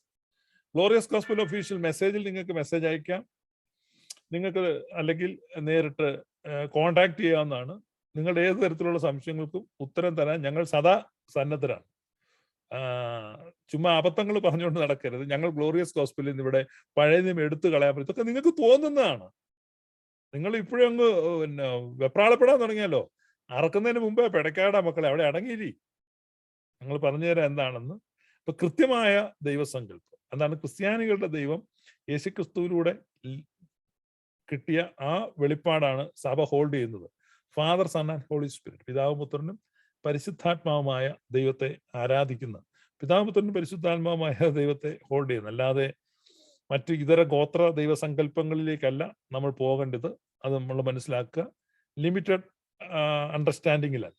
A: Glorious gospel official മെസ്സേജിൽ നിങ്ങൾക്ക് മെസ്സേജ് അയക്കാം. നിങ്ങൾക്ക് അല്ലെങ്കിൽ നേരിട്ട് കോൺടാക്ട് ചെയ്യാവുന്നതാണ്. നിങ്ങളുടെ ഏത് തരത്തിലുള്ള സംശയങ്ങൾക്കും ഉത്തരം തരാൻ ഞങ്ങൾ സദാ സന്നദ്ധരാണ്. ചുമ്മാ അബദ്ധങ്ങൾ പറഞ്ഞുകൊണ്ട് നടക്കരുത്. ഞങ്ങൾ ഗ്ലോറിയസ് ഗോസ്പലിൽ നിന്ന് ഇവിടെ പഴയ നിയമം എടുത്തു കളയാൻ പറ്റും. ഇതൊക്കെ നിങ്ങൾക്ക് തോന്നുന്നതാണ്. നിങ്ങൾ ഇപ്പോഴും അങ്ങ് വെപ്രാളപ്പെടാൻ തുടങ്ങിയല്ലോ. അറക്കുന്നതിന് മുമ്പേ പിടക്കാടാ മക്കളെ, അവിടെ അടങ്ങിയിരി. ഞങ്ങൾ പറഞ്ഞു തരാം എന്താണെന്ന്. ഇപ്പൊ കൃത്യമായ ദൈവസങ്കല്പം എന്താണ്? ക്രിസ്ത്യാനികളുടെ ദൈവം യേശുക്രിസ്തുവിലൂടെ കിട്ടിയ ആ വെളിപ്പാടാണ് സഭ ഹോൾഡ് ചെയ്യുന്നത്. Father, sun and holy Spirit. പിതാവും പുത്രനും പരിശുദ്ധാത്മാവുമായ ദൈവത്തെ ആരാധിക്കുന്ന, പിതാവും പുത്രനും പരിശുദ്ധാത്മാവുമായ ദൈവത്തെ ഹോൾഡ് ചെയ്യുന്നു. അല്ലാതെ മറ്റ് ഇതര ഗോത്ര ദൈവസങ്കല്പങ്ങളിലേക്കല്ല നമ്മൾ പോകേണ്ടത്. അത് നമ്മൾ മനസ്സിലാക്കുക. ലിമിറ്റഡ് അണ്ടർസ്റ്റാൻഡിങ്ങിലല്ല,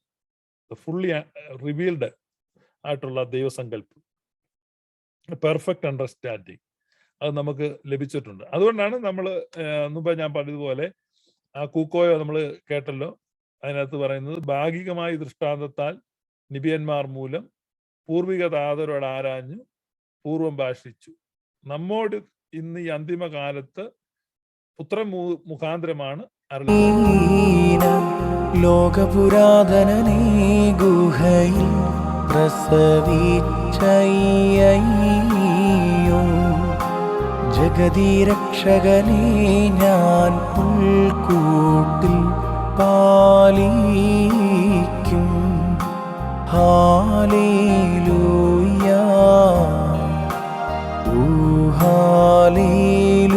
A: ഫുള്ളി റിവീൽഡ് ആയിട്ടുള്ള ദൈവസങ്കല്പം, പെർഫെക്റ്റ് അണ്ടർസ്റ്റാൻഡിങ് അത് നമുക്ക് ലഭിച്ചിട്ടുണ്ട്. അതുകൊണ്ടാണ് നമ്മൾ മുമ്പ് ഞാൻ പറഞ്ഞതുപോലെ ആ കൂക്കോയോ നമ്മൾ കേട്ടല്ലോ, അതിനകത്ത് പറയുന്നത് ഭാഗികമായ ദൃഷ്ടാന്തത്താൽ നിബിയന്മാർ മൂലം പൂർവിക താതരോട് ആരാഞ്ഞു പൂർവം ഭാഷിച്ചു, നമ്മോട് ഇന്ന് ഈ അന്തിമ കാലത്ത് പുത്രൻ മുഖാന്തരമാണ്
B: ലോകപുരാതനനീ ഗുഹയിൽ പ്രസവിച്ചയ്യോ ജഗദീരക്ഷകനെ ഞാൻ പുൽക്കൂട്ടിൽ പാലിക്കും. Hallelujah, hallelujah.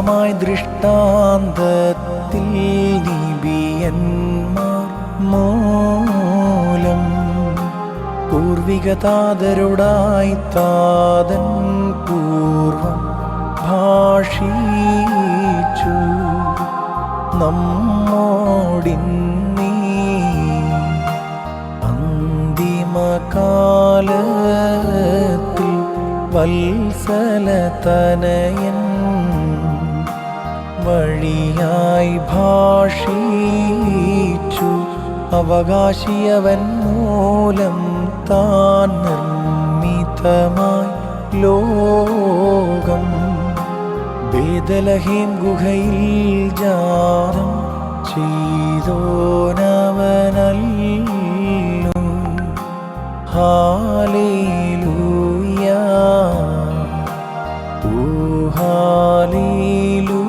B: സഹജമായി ദൃഷ്ടാന്തത്തിൽ നിബിയന്മാർ മൂലം പൂർവിക താതരുടായി താതൻ പൂർവം ഭാഷിച്ചു നമ്മോടിന്നീ അന്തിമകാലത്തിൽ വത്സലതനയൻ വഴിയായി ഭാഷിച്ചു അവകാശിയവൻ മൂലം താൻ നിർമ്മിതമായി ലോകം ബേദലഹീം ഗുഹയിൽ ജാതം ചെയ്തോനവനല്ലോ ഹാലേലൂയ ഓ ഹാലേലൂയ.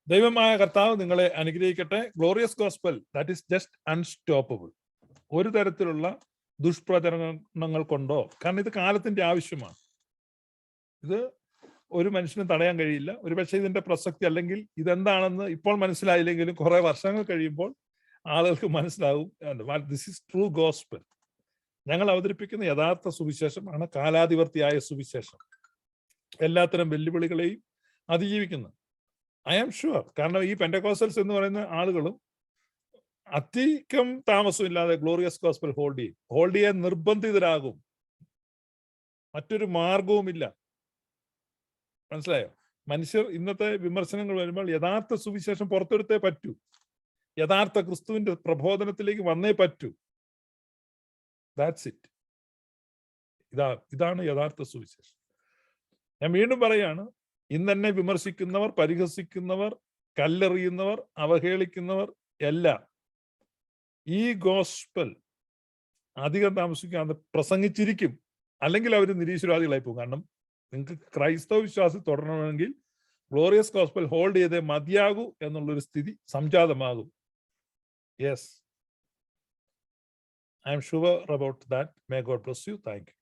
A: ദൈവമായ കർത്താവ് നിങ്ങളെ അനുഗ്രഹിക്കട്ടെ. Glorious gospel that is just unstoppable. ഒരു തരത്തിലുള്ള ദുഷ്പ്രചരണങ്ങൾ കൊണ്ടോ, കാരണം ഇത് കാലത്തിന്റെ ആവശ്യമാണ്. ഇത് ഒരു മനുഷ്യനും തടയാൻ കഴിയില്ല. ഒരുപക്ഷെ ഇതിന്റെ പ്രസക്തി അല്ലെങ്കിൽ ഇതെന്താണെന്ന് ഇപ്പോൾ മനസ്സിലായില്ലെങ്കിലും കുറെ വർഷങ്ങൾ കഴിയുമ്പോൾ ആളുകൾക്ക് മനസ്സിലാവും. This is true gospel. ഞങ്ങൾ അവതരിപ്പിക്കുന്ന യഥാർത്ഥ സുവിശേഷമാണ് കാലാധിവർത്തിയായ സുവിശേഷം, എല്ലാത്തരം വെല്ലുവിളികളെയും അതിജീവിക്കുന്നത്. I am sure. കാരണം ഈ പെന്റക്കോസ്റ്റൽസ് എന്ന് പറയുന്ന ആളുകളും അധികം താമസമില്ലാതെ ഗ്ലോറിയസ് ഗോസ്പൽ ഹോൾഡ് ചെയ്യാൻ നിർബന്ധിതരാകും. മറ്റൊരു മാർഗവുമില്ല. മനസ്സിലായോ? മനുഷ്യർ ഇന്നത്തെ വിമർശനങ്ങൾ വരുമ്പോൾ യഥാർത്ഥ സുവിശേഷം പുറത്തെടുത്തേ പറ്റൂ. യഥാർത്ഥ ക്രിസ്തുവിന്റെ പ്രബോധനത്തിലേക്ക് വന്നേ പറ്റൂ. That's it. ഇതാണ് യഥാർത്ഥ സുവിശേഷം. ഞാൻ വീണ്ടും പറയാണ്, ഇന്ന് എന്നെ വിമർശിക്കുന്നവർ, പരിഹസിക്കുന്നവർ, കല്ലെറിയുന്നവർ, അവഹേളിക്കുന്നവർ എല്ലാം ഈ ഗോസ്പൽ അധികം താമസിക്കാതെ പ്രസംഗിച്ചിരിക്കും. അല്ലെങ്കിൽ അവർ നിരീശ്വരവാദികളായി പോകും. കാരണം നിങ്ങൾക്ക് ക്രൈസ്തവ വിശ്വാസത്തിൽ തുടരണമെങ്കിൽ ഗ്ലോറിയസ് ഗോസ്പൽ ഹോൾഡ് ചെയ്തേ മതിയാകൂ എന്നുള്ളൊരു സ്ഥിതി സംജാതമാകും. Yes, I'm sure about that. May God bless you. Thank U.